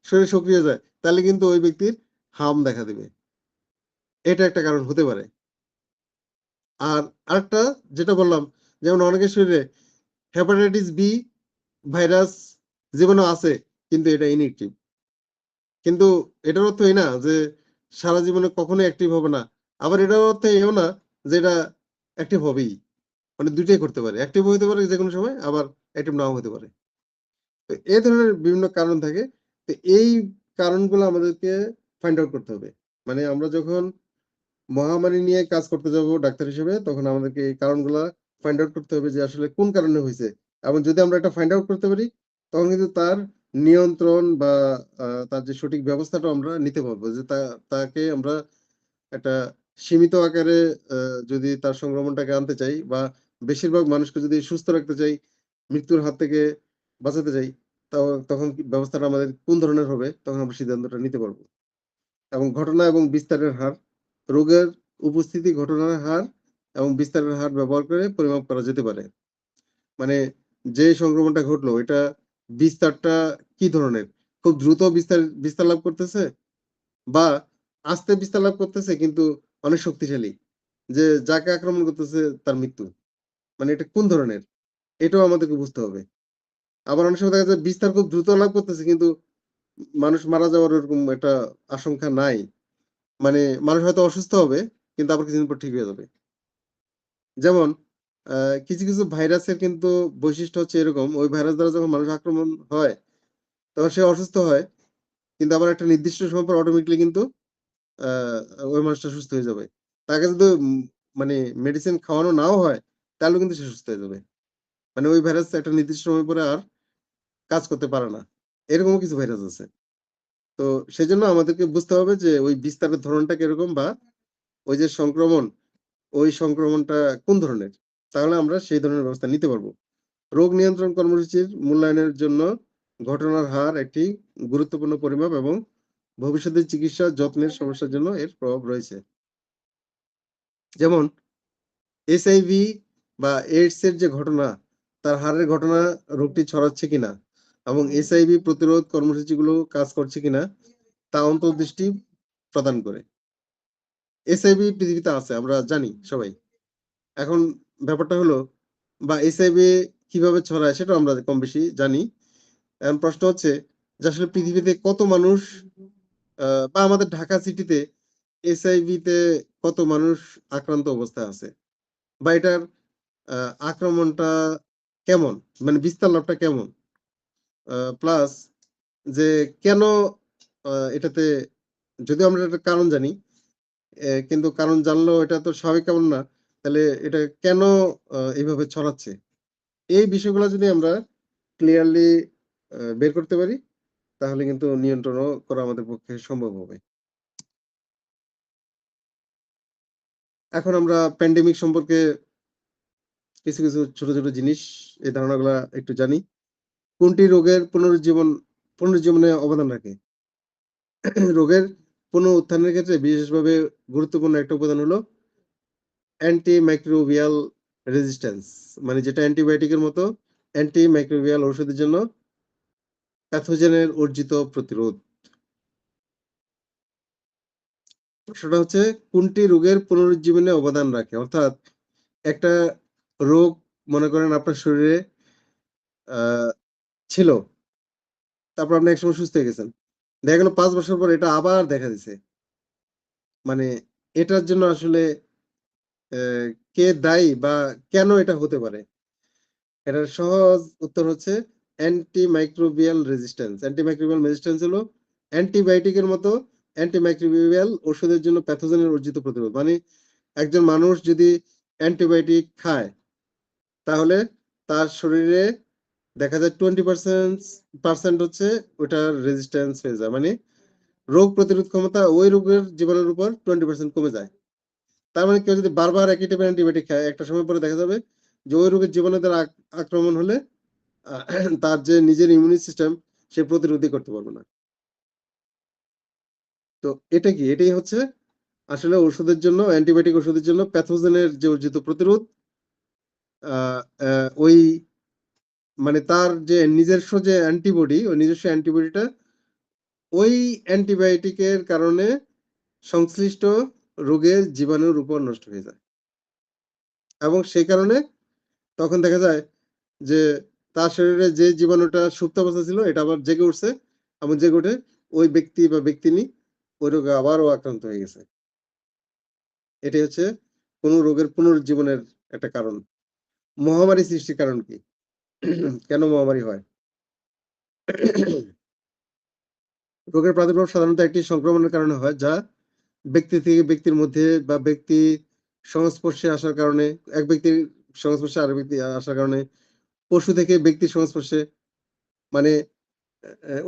শরীরে সক্রিয় যায়, তাহলে কিন্তু ওই ব্যক্তির হাম দেখা দিবে। এটা একটা কারণ হতে পারে। আর আরেকটা যেটা বললাম, যেমন অনেকের শরীরে হেপাটাইটিস বি ভাইরাস জীবাণু আছে, কিন্তু এটা ইনএক্টিভ। কিন্তু এটার অর্থ এই না যে সারা জীবনে কখনোই অ্যাক্টিভ হবে না। আবার এটার অর্থ এও না যে এটা অ্যাক্টিভ হবেই। মানে ২ টাই করতে পারে। অ্যাক্টিভ হতে পারে যেকোনো সময়, আবার অ্যাক্টিভ নাও হতে পারে। তো এই ধরনের বিভিন্ন কারণ থাকে। তো এই কারণগুলো আমাদেরকে ফাইন্ড আউট করতে হবে। মানে আমরা যখন মহামারী নিয়ে কাজ করতে যাব ডাক্তার হিসেবে, তখন আমাদেরকে এই কারণগুলা ফাইন্ড আউট করতে হবে যে আসলে কোন কারণে হইছে। এবং যদি আমরা এটা ফাইন্ড আউট করতে পারি, তখন কিন্তু তার নিয়ন্ত্রণ বা তার যে সঠিক ব্যবস্থাটা আমরা নিতে পারবো। যে তাকে আমরা একটা সীমিত আকারে আ যদি তার সংক্রমণটাকে আনতে চাই বা বেশিরভাগ মানুষকে যদি সুস্থ রাখতে চাই, মৃত্যুর হাত থেকে বাঁচাতে চাই, তখন কি ব্যবস্থাটা আমাদের কোন ধরনের হবে, তখন আমরা সিদ্ধান্তটা নিতে পারবো। এবং ঘটনা এবং বিস্তারের হার, রোগের উপস্থিতি, ঘটনার হার এবং বিস্তারের হার ব্যবহার করে পরিমাপ করা যেতে পারে। মানে যে সংক্রমণটা ঘটলো এটা বিস্তারটা কি ধরনের? খুব দ্রুত বিস্তার লাভ করতেছে? বা আস্তে বিস্তার লাভ করতেছে কিন্তু অনেক শক্তিশালী? যে যাকে আক্রমণ করতেছে তার মৃত্যু। মানে এটা কোন ধরনের? এটাও আমাদেরকে বুঝতে হবে। আবার অনেক সময় দেখা যায় বিস্তার খুব দ্রুত লাভ করতেছে কিন্তু মানুষ মারা যাওয়ার ওরকম একটা আশঙ্কা নাই। মানে মানুষ হয়তো অসুস্থ হবে কিন্তু আবার কিছুদিন পর ঠিক হয়ে যাবে। যেমন আ কিছু ভাইরাসের কিন্তু বৈশিষ্ট্য হচ্ছে এরকম, ওই ভাইরাস দ্বারা যখন মানুষ আক্রমণ হয়, তখন সে অসুস্থ হয়। কিন্তু আবার একটা নির্দিষ্ট সময় পর অটোমেটিক্যালি কিন্তু আ ওই মানুষটা সুস্থ হয়ে যাবে। তাকে যদি মানে মেডিসিন খাওয়ানো নাও হয়, তাহলেও কিন্তু সে সুস্থ হয়ে যাবে। মানে ওই ভাইরাস একটা নির্দিষ্ট সময় পরে আর কাজ করতে পারে না। এরকমও কিছু ভাইরাস আছে। তো সেজন্য আমাদেরকে বুঝতে হবে যে ওই বিস্তারের ধরনটা কিরকম বা ওই যে সংক্রমণ, ওই সংক্রমণটা কোন ধরনের? তাহলে আমরা সেই ধরনের ব্যবস্থা নিতে পারব। রোগ নিয়ন্ত্রণ কর্মসূচির মূল্যায়নের জন্য ঘটনার হার একটি গুরুত্বপূর্ণ পরিমাপ এবং ভবিষ্যতে চিকিৎসা যত্নের সমস্যার জন্য এর প্রভাব রয়েছে। যেমন এইচআইভি বা এইডস এর যে ঘটনা, তার হারের ঘটনা রোগটি ছড়াচ্ছে কিনা এবং এইচআইভি প্রতিরোধ কর্মসূচিগুলো কাজ করছে কিনা তা অন্তর্দৃষ্টি প্রদান করে। এইচআইভি পৃথিবীতে আছে আমরা জানি সবাই। এখন ব্যাপারটা হলো বা এইচআইভি কিভাবে ছড়ায় সেটাও আমরা কম বেশি জানি। এখন প্রশ্ন হচ্ছে যে আসলে পৃথিবীতে কত মানুষ বা আমাদের ঢাকা সিটিতে এইচআইভি তে কত মানুষ আক্রান্ত অবস্থায় আছে? বা এটার আ আক্রমণটা কেমন? মানে বিস্তার লাভটা কেমন? প্লাস যে কেন এটাতে যদিও আমরা এটার কারণ জানি, কিন্তু কারণ জানলেও এটা তো স্বাভাবিক কারণ না। তাহলে এটা কেন এইভাবে ছড়াচ্ছে? এই বিষয়গুলো যদি আমরা ক্লিয়ারলি বের করতে পারি, তাহলে কিন্তু নিয়ন্ত্রণও করা আমাদের পক্ষে সম্ভব হবে। এখন আমরা প্যান্ডেমিক সম্পর্কে কিছু, কিছু ছোট, ছোট জিনিস এই ধারণাগুলা একটু জানি। কোনটি রোগের পুনরুজ্জীবনে অবদান রাখে? রোগের পুনরুত্থানের ক্ষেত্রে বিশেষভাবে গুরুত্বপূর্ণ একটা উপাদান হলো অ্যান্টিমাইক্রোবিয়াল রেজিস্ট্যান্স। মানে যেটা অ্যান্টিবায়োটিকের মতো অ্যান্টিমাইক্রোবিয়াল ঔষধের জন্য প্যাথোজেনের অর্জিত প্রতিরোধ। প্রশ্নটা হচ্ছে কোনটি রোগের পুনরুজ্জীবনে অবদান রাখে? অর্থাৎ একটা রোগ মনে করেন আপনার শরীরে আ ছিল। তারপর আপনি একসময় সুস্থ হয়ে গেছেন। দেখা গেল ৫ বছর পর এটা আবার দেখা দিছে। মানে এটার জন্য আসলে অ্যা কে দায়ী বা কেন এটা হতে পারে? এটার সহজ উত্তর হচ্ছে অ্যান্টিমাইক্রোবিয়াল রেজিস্ট্যান্স। অ্যান্টিমাইক্রোবিয়াল রেজিস্ট্যান্স হলো অ্যান্টিবায়োটিকের মতো অ্যান্টিমাইক্রোবিয়াল ওষুধের জন্য প্যাথোজেনের অর্জিত প্রতিরোধ। মানে একজন মানুষ যদি অ্যান্টিবায়োটিক খায়, তাহলে তার শরীরে দেখা যায় 20% হচ্ছে ওটার রেজিস্ট্যান্স হয়ে যায়। মানে রোগ প্রতিরোধ ক্ষমতা ওই রোগের জীবাণুর উপর 20% কমে যায়। তার মানে কেউ যদি বারবার একই টাইপের অ্যান্টিবায়োটিক খায়, একটা সময় পরে দেখা যাবে যে ওই রোগের জীবাণুদের আক্রমণ হলে আ তার যে নিজের ইমিউনি সিস্টেম সে প্রতিরোধই করতে পারবে না। তো এটা কি? এটাই হচ্ছে আসলে ওষুধের জন্য অ্যান্টিবায়োটিক ওষুধের জন্য প্যাথোজেনের যে অর্জিত প্রতিরোধ আ অ্যা ওই মানে তার যে নিজস্ব যে অ্যান্টিবডি, ওই নিজস্ব অ্যান্টিবডিটা ওই অ্যান্টিবায়োটিকের কারণে সংশ্লিষ্ট রোগের জীবাণুর উপর নষ্ট হয়ে যায়। এবং সেই কারণে তখন দেখা যায় যে তার শরীরে যে জীবাণুটা সুপ্ত অবস্থায় ছিল এটা আবার জেগে উঠছে এবং জেগে উঠে ওই ব্যক্তি বা ব্যক্তিনি ওই রোগে আবারও আক্রান্ত হয়ে গেছে। এটাই হচ্ছে কোন রোগের পুনরুজ্জীবনের একটা কারণ। মহামারী সৃষ্টির কারণ কি? কেন মহামারী হয়? রোগের প্রাদুর্ভাব সাধারণত একটি সংক্রমণের কারণে হয় যা ব্যক্তি থেকে ব্যক্তির মধ্যে বা ব্যক্তি সংস্পর্শে আসার কারণে এক ব্যক্তির সংস্পর্শে আরেক ব্যক্তি আসার কারণে, পশু থেকে ব্যক্তির সংস্পর্শে মানে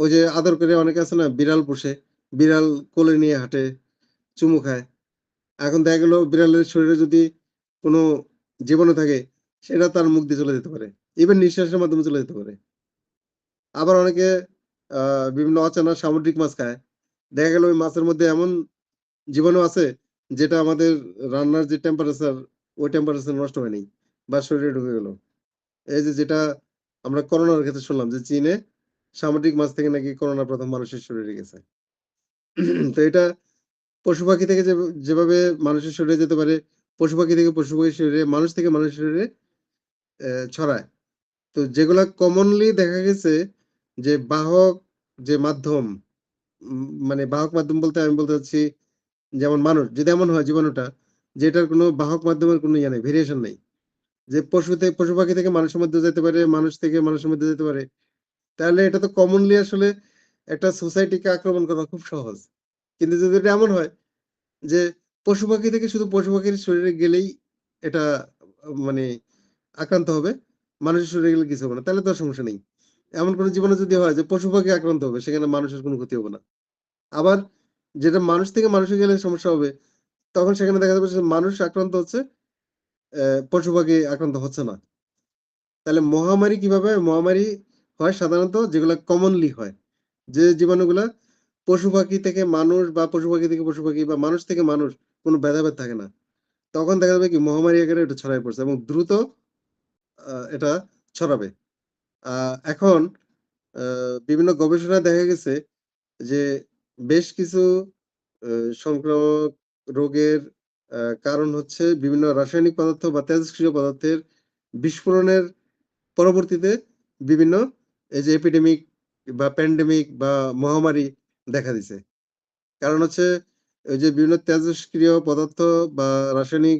ওই যে আদর করে অনেকে আছে না বিড়াল পোষে, বিড়াল কোলে নিয়ে হাঁটে, চুমু খায়। এখন দেখা গেল বিড়ালের শরীরে যদি কোনো জীবাণু থাকে সেটা তার মুখ দিয়ে চলে যেতে পারে। ইভেন নিঃশ্বাসের মাধ্যমে চলে যেতে পারে। আবার অনেকে আ বিভিন্ন অচেনা সামুদ্রিক মাছ খায়। দেখা গেল ওই মাছের মধ্যে এমন জীবাণু আছে যেটা আমাদের রান্নার যে টেম্পারেচার ওই টেম্পারেচার নষ্ট হয়নি বা শরীরে ঢুকে গেল। এই যে যেটা আমরা করোনার ক্ষেত্রে শুনলাম যে চীনে সামুদ্রিক মাছ থেকে নাকি করোনা ১ম মানুষের শরীরে গেছে। তো এটা পশু-পাখি থেকে যেভাবে মানুষের শরীরে যেতে পারে, পশু-পাখি থেকে পশু-পাখির শরীরে, মানুষ থেকে মানুষের শরীরে ছড়ায়। তো যেগুলা কমনলি দেখা গেছে যে বাহক যে মাধ্যম মানে বাহক মাধ্যম বলতে আমি বলতে চাচ্ছি যেমন মানুষ যদি এমন হয় জীবাণুটা যে এটার কোনো বাহক মাধ্যমের কোনো ইয়ে নাই, ভেরিয়েশন নাই। যে পশু-পাখি থেকে মানুষের মধ্যে যেতে পারে, মানুষ থেকে মানুষের মধ্যে যেতে পারে। তাহলে এটা তো কমনলি আসলে একটা সোসাইটিকে আক্রমণ করা খুব সহজ। কিন্তু যদি এটা এমন হয় যে পশু-পাখি থেকে শুধু পশু-পাখির শরীরে গেলেই এটা মানে আক্রান্ত হবে। মানুষের শরীরে গেলে কিছু হবে না। তাহলে তো আর সমস্যা নেই। এমন কোন জীবাণু যদি হয় যে পশু-পাখি আক্রান্ত হবে সেখানে মানুষের কোনো ক্ষতি হবে না। আবার যেটা মানুষ থেকে মানুষে গেলে সমস্যা হবে, তখন সেখানে দেখা যাবে যে মানুষ আক্রান্ত হচ্ছে, পশু-পাখি আক্রান্ত হচ্ছে না। তাহলে মহামারী কিভাবে হয়? মহামারী হয় সাধারণত যেগুলা কমনলি হয়। যে জীবাণুগুলা পশু-পাখি থেকে মানুষ বা পশু-পাখি থেকে পশু-পাখি বা মানুষ থেকে মানুষ কোন ভেদাভেদ থাকে না। তখন দেখা যাবে কি মহামারী আকারে এটা ছড়ায় পড়ছে এবং দ্রুত এটা ছড়াবে। আ এখন আ বিভিন্ন গবেষণায় দেখা গেছে যে বেশ কিছু আ সংক্রামক রোগের কারণ হচ্ছে বিভিন্ন রাসায়নিক পদার্থ বা তেজস্ক্রিয় পদার্থের বিস্ফোরণের পরবর্তীতে বিভিন্ন এই যে এপিডেমিক বা প্যান্ডেমিক বা মহামারী দেখা দিছে। কারণ হচ্ছে ওই যে বিভিন্ন তেজস্ক্রিয় পদার্থ বা রাসায়নিক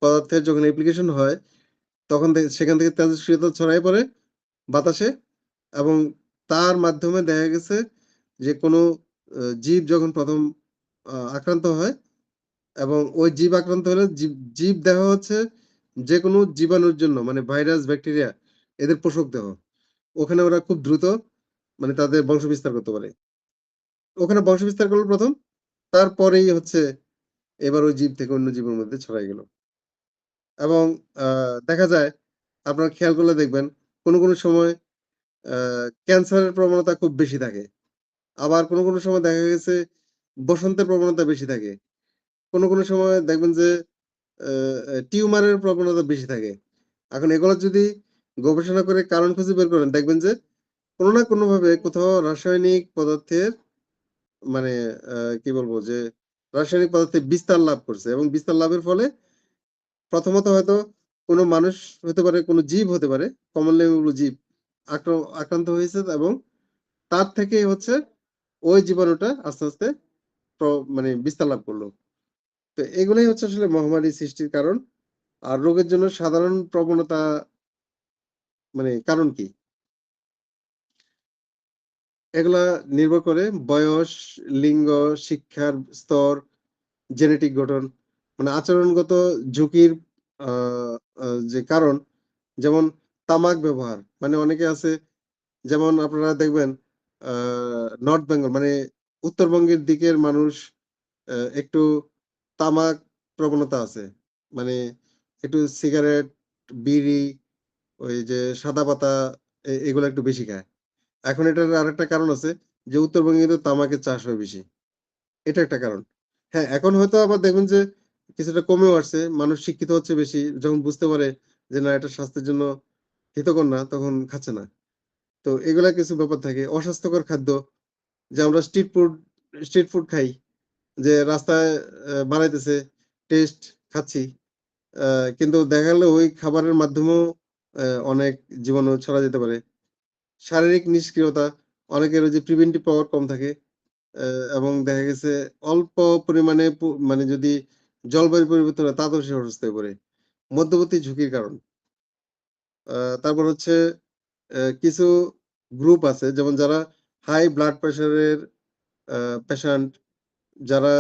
পদার্থের যখন অ্যাপ্লিকেশন হয় তখন সেখান থেকে তেজস্ক্রিয়তা ছড়ায় পড়ে বাতাসে এবং তার মাধ্যমে দেখা গেছে যে কোনো জীব যখন ১ম আক্রান্ত হয় এবং ওই জীব আক্রান্ত হলে জীব দেহ হচ্ছে যে কোনো জীবাণুর জন্য, মানে ভাইরাস, ব্যাকটেরিয়া, এদের পোষক দেহ। ওখানে ওরা খুব দ্রুত মানে তাদের বংশ বিস্তার করতে পারে। ওখানে বংশ বিস্তার করলো প্রথম, তারপরেই হচ্ছে এবার ওই জীব থেকে অন্য জীবের মধ্যে ছড়াই গেল। এবং দেখা যায়, আপনারা খেয়াল করলে দেখবেন, কোনো সময় ক্যান্সারের প্রবণতা খুব বেশি থাকে। আবার কোনো সময় দেখা গেছে বসন্তের প্রবণতা বেশি থাকে। কোনো সময় দেখবেন যে টিউমারের প্রবণতা বেশি থাকে। এখন এগুলো যদি গবেষণা করে কারণ খুঁজে বের করেন, দেখবেন যে কোনো না কোনোভাবে কোথাও রাসায়নিক পদার্থের মানে কি বলবো যে রাসায়নিক পদার্থের বিস্তার লাভ করছে, এবং বিস্তার লাভের ফলে প্রথমত হয়তো কোনো মানুষ হতে পারে, কোনো জীব হতে পারে, কমনলি ওগুলো জীব আক্রান্ত হয়েছে, এবং তার থেকেই হচ্ছে ওই জীবাণুটা আস্তে আস্তে মানে বিস্তার লাভ করলো। তো এগুলোই হচ্ছে আসলে মহামারী সৃষ্টির কারণ। আর রোগের জন্য সাধারণ প্রবণতা মানে কারণ কি? এগুলা নির্ভর করে বয়স, লিঙ্গ, শিক্ষার স্তর, জেনেটিক গঠন, মানে আচরণগত ঝুঁকির আ আ যে কারণ, যেমন তামাক ব্যবহার। মানে অনেকে আছে, যেমন আপনারা দেখবেন আ নর্থ বেঙ্গল মানে উত্তরবঙ্গের দিকের মানুষ একটু তামাক প্রবণতা আছে। মানে একটু সিগারেট, বিড়ি, ওই যে সাদা পাতা, এগুলা একটু বেশি খায়। এখন এটার আরেকটা কারণ আছে যে উত্তরবঙ্গে কিন্তু তামাকের চাষ হয় বেশি। এটা একটা কারণ। হ্যাঁ, এখন হয়তো আবার দেখবেন যে কিছুটা কমেও আসছে। মানুষ শিক্ষিত হচ্ছে বেশি। যখন বুঝতে পারে যে না, এটা স্বাস্থ্যের জন্য হিতকর না, তখন খাচ্ছে না। তো এগুলা কিছু ব্যাপার থাকে। অস্বাস্থ্যকর খাদ্য, যে আমরা স্ট্রিট ফুড খাই। যে রাস্তায় বানাইতেছে, টেস্ট খাচ্ছি। আ কিন্তু দেখা গেল ওই খাবারের মাধ্যমেও অনেক জীবাণু ছড়া যেতে পারে। শারীরিক নিষ্ক্রিয়তা, অনেকের ওই যে প্রিভেন্টিভ পাওয়ার কম থাকে। এবং দেখা গেছে অল্প পরিমাণে মানে যদি জলবায়ুর পরিবর্তন হয়, তাতেও সে অসুস্থ হয়ে পড়ে। মধ্যবর্তী ঝুঁকির কারণ। তারপর হচ্ছে কিছু গ্রুপ আছে, যেমন যারা হাই ব্লাড প্রেশারের পেশেন্ট, যারা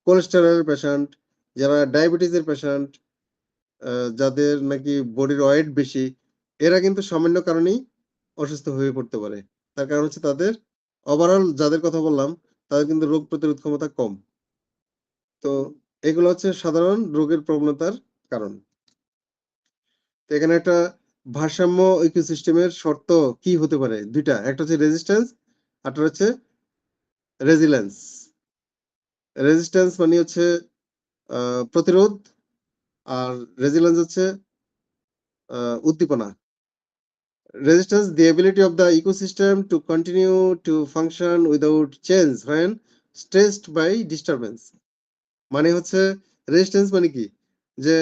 কোলেস্টেরলের পেশেন্ট, যারা ডায়াবেটিসের পেশেন্ট, আ যাদের নাকি বডির ওয়েট বেশি, এরা কিন্তু সামান্য কারণেই অসুস্থ হয়ে পড়তে পারে। তার কারণ হচ্ছে তাদের ওভারঅল যাদের কথা বললাম, তাদের কিন্তু রোগ প্রতিরোধ ক্ষমতা কম। তো এগুলো হচ্ছে সাধারণ রোগের প্রবণতার কারণ। তো এখানে একটা ভারসাম্য ইকোসিস্টেমের শর্ত কি হতে পারে? ২ টা। একটা হচ্ছে রেজিস্ট্যান্স, আরেকটা হচ্ছে রেজিল্যান্স। রেজিস্ট্যান্স মানে হচ্ছে আ প্রতিরোধ, আর রেজিল্যান্স হচ্ছে আ উদ্দীপনা। Resistance, the ability of the ecosystem to continue to function without change when stressed by disturbance. মানে হচ্ছে রেজিস্ট্যান্স মানে কি? যে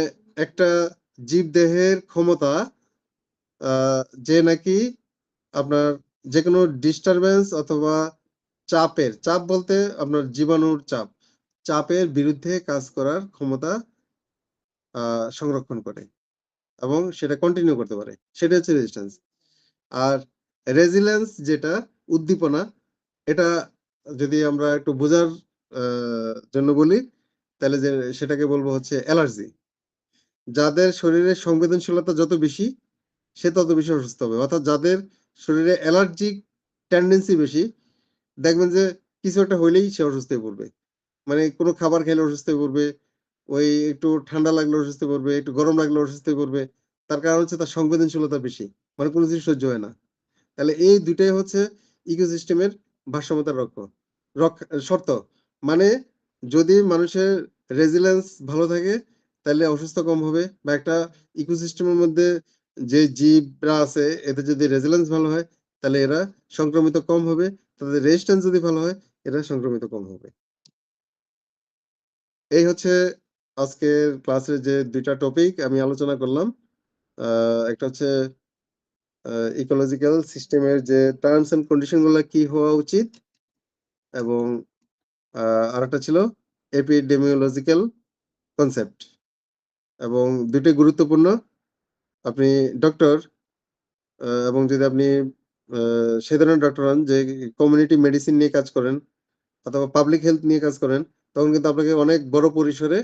একটা জীবদেহের ক্ষমতা, আ যে নাকি আপনার যেকোনো ডিস্টারবেন্স অথবা চাপ বলতে আপনার জীবাণুর চাপ। চাপের বিরুদ্ধে কাজ করার ক্ষমতা আ সংরক্ষণ করে এবং সেটা কন্টিনিউ করতে পারে। সেটা হচ্ছে রেজিস্ট্যান্স। আর রেজিলেন্স যেটা উদ্দীপনা, এটা যদি আমরা একটু বোঝার আ জন্য বলি, তাহলে যে সেটাকে বলবো হচ্ছে অ্যালার্জি। যাদের শরীরে সংবেদনশীলতা যত বেশি, সে তত বেশি অসুস্থ হবে। অর্থাৎ যাদের শরীরে অ্যালার্জিক টেনডেন্সি বেশি, দেখবেন যে কিছু একটা হইলেই সে অসুস্থ হয়ে পড়বে। মানে কোনো খাবার খেলে অসুস্থ হয়ে পড়বে, ওই একটু ঠান্ডা লাগলে অসুস্থ হয়ে পড়বে, একটু গরম লাগলে অসুস্থ হয়ে পড়বে। তার কারণ হচ্ছে তার সংবেদনশীলতা বেশি। মানে কোনো জিনিস সহ্য হয় না। তাহলে এই ২ টাই হচ্ছে ইকোসিস্টেমের ভারসাম্যতার শর্ত। মানে যদি মানুষের রেজিলিয়েন্স ভালো থাকে, তাইলে অসুস্থ কম হবে, বা একটা ইকোসিস্টেমের মধ্যে যে জীবরা আছে, এদের যদি রেজিলিয়েন্স ভালো হয়, তাহলে এরা সংক্রমিত কম হবে। তাদের রেজিস্ট্যান্স যদি ভালো হয়, এরা সংক্রমিত কম হবে। এই হচ্ছে আজকের ক্লাসের যে ২ টা টপিক আমি আলোচনা করলাম। আ একটা হচ্ছে আ ইকোলজিক্যাল সিস্টেমের যে টার্মস অ্যান্ড কন্ডিশন গুলা কি হওয়া উচিত, এবং আ আরেকটা ছিল এপিডেমিওলজিক্যাল কনসেপ্ট, এবং ২ টোই গুরুত্বপূর্ণ। আপনি ডক্টর, এবং যদি আপনি আ সেই ধরনের ডক্টর হন যে কমিউনিটি মেডিসিন নিয়ে কাজ করেন অথবা পাবলিক হেলথ নিয়ে কাজ করেন, তখন কিন্তু আপনাকে অনেক বড় পরিসরে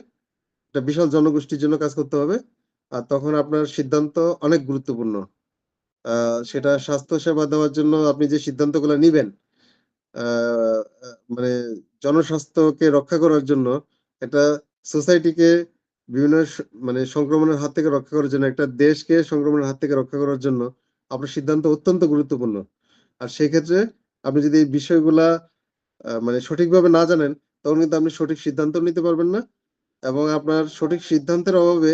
একটা বিশাল জনগোষ্ঠীর জন্য কাজ করতে হবে। আর তখন আপনার সিদ্ধান্ত অনেক গুরুত্বপূর্ণ। আ সেটা স্বাস্থ্যসেবা দেওয়ার জন্য আপনি যে সিদ্ধান্তগুলা নিবেন, আ আ মানে জনস্বাস্থ্যকে রক্ষা করার জন্য, একটা সোসাইটিকে বিভিন্ন মানে সংক্রমণের হাত থেকে রক্ষা করার জন্য, একটা দেশকে সংক্রমণের হাত থেকে রক্ষা করার জন্য আপনার সিদ্ধান্ত অত্যন্ত গুরুত্বপূর্ণ। আর সেক্ষেত্রে আপনি যদি এই বিষয়গুলা মানে সঠিকভাবে না জানেন, তখন কিন্তু আপনি সঠিক সিদ্ধান্তও নিতে পারবেন না এবং আপনার সঠিক সিদ্ধান্তের অভাবে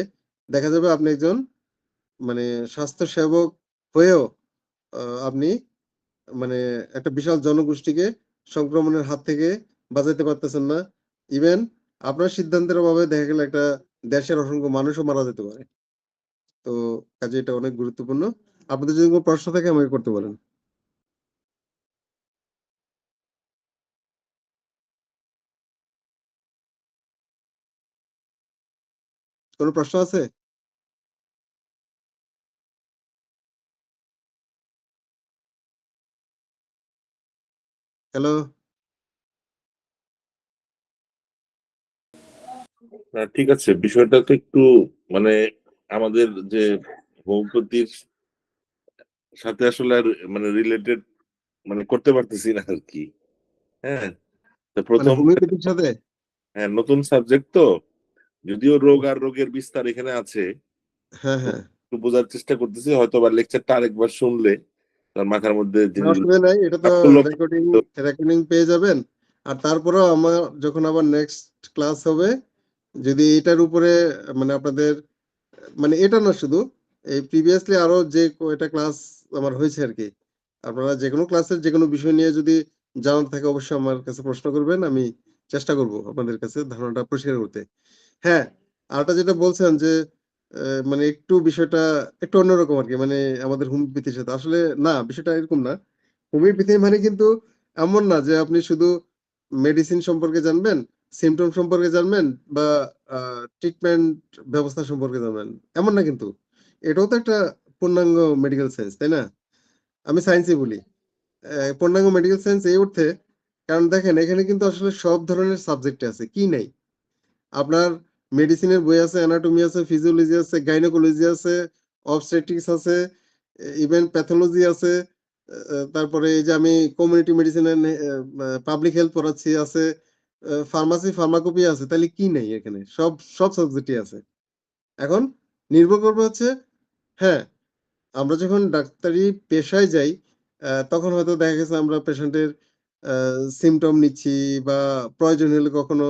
দেখা যাবে আপনি একজন মানে স্বাস্থ্যসেবক হয়েও আ আপনি মানে একটা বিশাল জনগোষ্ঠীকে সংক্রমণের হাত থেকে বাঁচাইতে পারতেছেন না। ইভেন আপনার সিদ্ধান্তের অভাবে দেখা গেল একটা দেশের অসংখ্য মানুষও মারা যেতে পারে। তো কাজে এটা অনেক গুরুত্বপূর্ণ। আপনাদের যদি কোন প্রশ্ন থাকে আমাকে করতে পারেন। কোন প্রশ্ন আছে? হ্যালো? ঠিক আছে, বিষয়টা তো একটু মানে আমাদের যে হোমিওপ্যাথির সাথে আসলে আর মানে রিলেটেড মানে করতে পারতেছি না আরকি। হ্যাঁ? তো মানে ১ম হোমিওপ্যাথির সাথে? হ্যাঁ, নতুন সাবজেক্ট তো। যদিও রোগ আর রোগের বিস্তার এখানে আছে। হ্যাঁ, তো হ্যাঁ। একটু বোঝার চেষ্টা করতেছি। হয়তোবা লেকচারটা আরেকবার শুনলে তার মাথার মধ্যে কোনো জিনিসগুলো অসুবিধা নাই। এটা তো সাফল্য রেকর্ডিং রেকর্ডিং পেয়ে যাবেন। আর তারপরেও আমার যখন আবার নেক্সট ক্লাস হবে, যদি এটার উপরে মানে আপনাদের মানে এটা না শুধু, এই প্রিভিয়াসলি আরো যে কয়টা ক্লাস আমার হয়েছে আরকি। আপনারা যেকোনো ক্লাসের যেকোনো বিষয় নিয়ে যদি জানার থাকে অবশ্যই আমার কাছে প্রশ্ন করবেন। আমি চেষ্টা করব আপনাদের কাছে ধারণাটা পরিষ্কার করতে। হ্যাঁ, আরেকটা যেটা বলছেন যে মানে একটু বিষয়টা একটু অন্যরকম আরকি। মানে আমাদের হোমিওপ্যাথির সাথে। আসলে না, বিষয়টা এরকম না। হোমিওপ্যাথি মানে কিন্তু এমন না যে আপনি শুধু মেডিসিন সম্পর্কে জানবেন, সিম্পটম সম্পর্কে জানবেন বা আ ট্রিটমেন্ট ব্যবস্থা সম্পর্কে জানবেন। এমন না কিন্তু। এটাও তো একটা পূর্ণাঙ্গ মেডিকেল সায়েন্স, তাই না? আমি সায়েন্সই বলি। পূর্ণাঙ্গ মেডিকেল সায়েন্স এই অর্থে, কারণ দেখেন এখানে কিন্তু আসলে সব ধরনের সাবজেক্ট আছে। কি নাই? আপনার মেডিসিনের বই আছে, অ্যানাটমি আছে, ফিজিওলজি আছে, গাইনোকোলজি আছে, অবস্টেট্রিক্স আছে, ইভেন প্যাথোলজি আছে। তারপরে এই যে আমি community medicine and public health পড়াচ্ছি আছে, ফার্মাসি, ফার্মাকোপি আছে। তাইলে কি নাই এখানে? সব সাবজেক্টই আছে। এখন নির্ভর করবে হচ্ছে হ্যাঁ, আমরা যখন ডাক্তারি পেশায় যাই, তখন হয়তো দেখা গেছে আমরা পেশেন্টের আ সিম্পটম নিচ্ছি বা প্রয়োজন হলে কখনো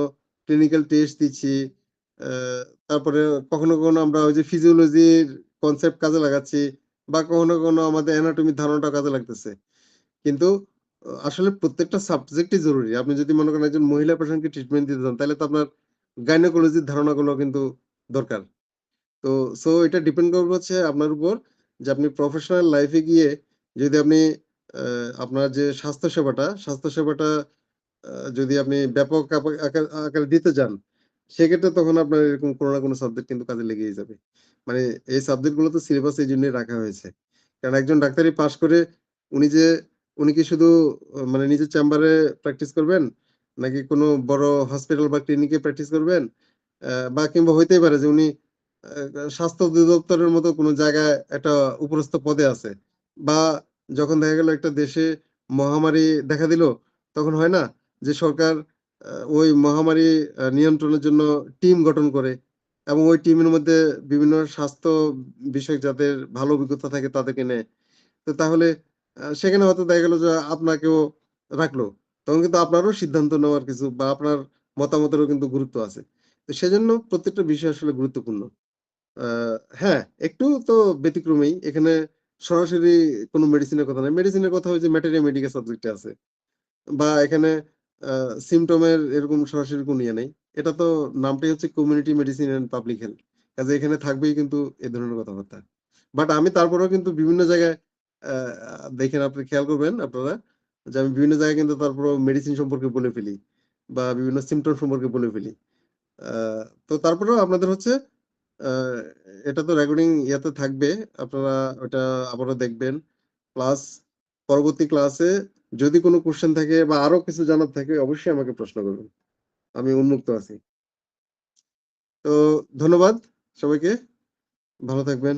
ক্লিনিক্যাল টেস্ট দিচ্ছি। আ তারপরে কখনো আমরা ওই যে ফিজিওলজির কনসেপ্ট কাজে লাগাচ্ছি বা কখনো আমাদের অ্যানাটমির ধারণাটা কাজে লাগতেছে। কিন্তু আসলে প্রত্যেকটা সাবজেক্টই জরুরি। আপনি যদি মনে করেন একজন মহিলা পেশেন্টকে ট্রিটমেন্ট দিতে চান, তাইলে তো আপনার গাইনোকোলজির ধারণাগুলো কিন্তু দরকার। তো এটা ডিপেন্ড করবে হচ্ছে আপনার উপর যে আপনি প্রফেশনাল লাইফ এ গিয়ে যদি আপনি আ আপনার যে স্বাস্থ্যসেবাটা যদি আপনি ব্যাপক আকারে দিতে যান, সেক্ষেত্রে তখন আপনার এরকম কোনো না কোনো সাবজেক্ট কিন্তু কাজে লেগেই যাবে। মানে এই সাবজেক্ট গুলো তো সিলেবাসে এইজন্যই রাখা হয়েছে। কারণ একজন ডাক্তারি পাস করে উনি যে উনি কি শুধু মানে নিজের চেম্বারে প্র্যাকটিস করবেন? নাকি কোনো বড় হসপিটাল বা ক্লিনিকে প্র্যাকটিস করবেন? বা কিংবা হইতেই পারে যে উনি স্বাস্থ্য অধিদপ্তরের মতো কোনো জায়গায় একটা উপরস্থ পদে আছে। বা যখন দেখা গেল একটা দেশে মহামারী দেখা দিল, তখন হয় না যে সরকার ওই মহামারী নিয়ন্ত্রণের জন্য টিম গঠন করে এবং ওই টিমের মধ্যে বিভিন্ন স্বাস্থ্য বিষয়ক যাদের ভালো অভিজ্ঞতা থাকে তাদেরকে নেয়। তো তাহলে সেখানে হয়তো দেখা গেল যে আপনাকেও রাখলো। তখন কিন্তু আপনারও সিদ্ধান্ত নেওয়ার কিছু বা আপনার মতামতেরও কিন্তু গুরুত্ব আছে। তো সেজন্য প্রত্যেকটা বিষয় আসলে গুরুত্বপূর্ণ। আ হ্যাঁ, একটু তো ব্যতিক্রমী। এখানে সরাসরি কোনো মেডিসিনের কথা নাই। মেডিসিনের কথা ওই যে ম্যাটেরিয়া মেডিকেল সাবজেক্টে আছে। বা এখানে আ সিম্পটম এর এরকম সরাসরি কোনো ইয়ে নেই। এটা তো নামটাই হচ্ছে community medicine and public health. কাজেই এখানে থাকবেই কিন্তু এ ধরনের কথাবার্তা। বাট আমি তারপরেও কিন্তু বিভিন্ন জায়গায় আ দেখেন আপনি খেয়াল করবেন আপনারা যে আমি বিভিন্ন জায়গায় কিন্তু তারপরেও মেডিসিন সম্পর্কে বলে ফেলি বা বিভিন্ন সিম্পটম সম্পর্কে বলে ফেলি। আ তো তারপরেও আপনাদের হচ্ছে আ এটা তো রেকর্ডিং ইয়াতে থাকবে। আপনারা ওটা আবারও দেখবেন। প্লাস পরবর্তী ক্লাসে যদি কোন কোয়েশ্চেন থাকে বা আরো কিছু জানার থাকে অবশ্যই আমাকে প্রশ্ন করবেন। আমি উন্মুক্ত আছি। তো ধন্যবাদ সবাইকে। ভালো থাকবেন।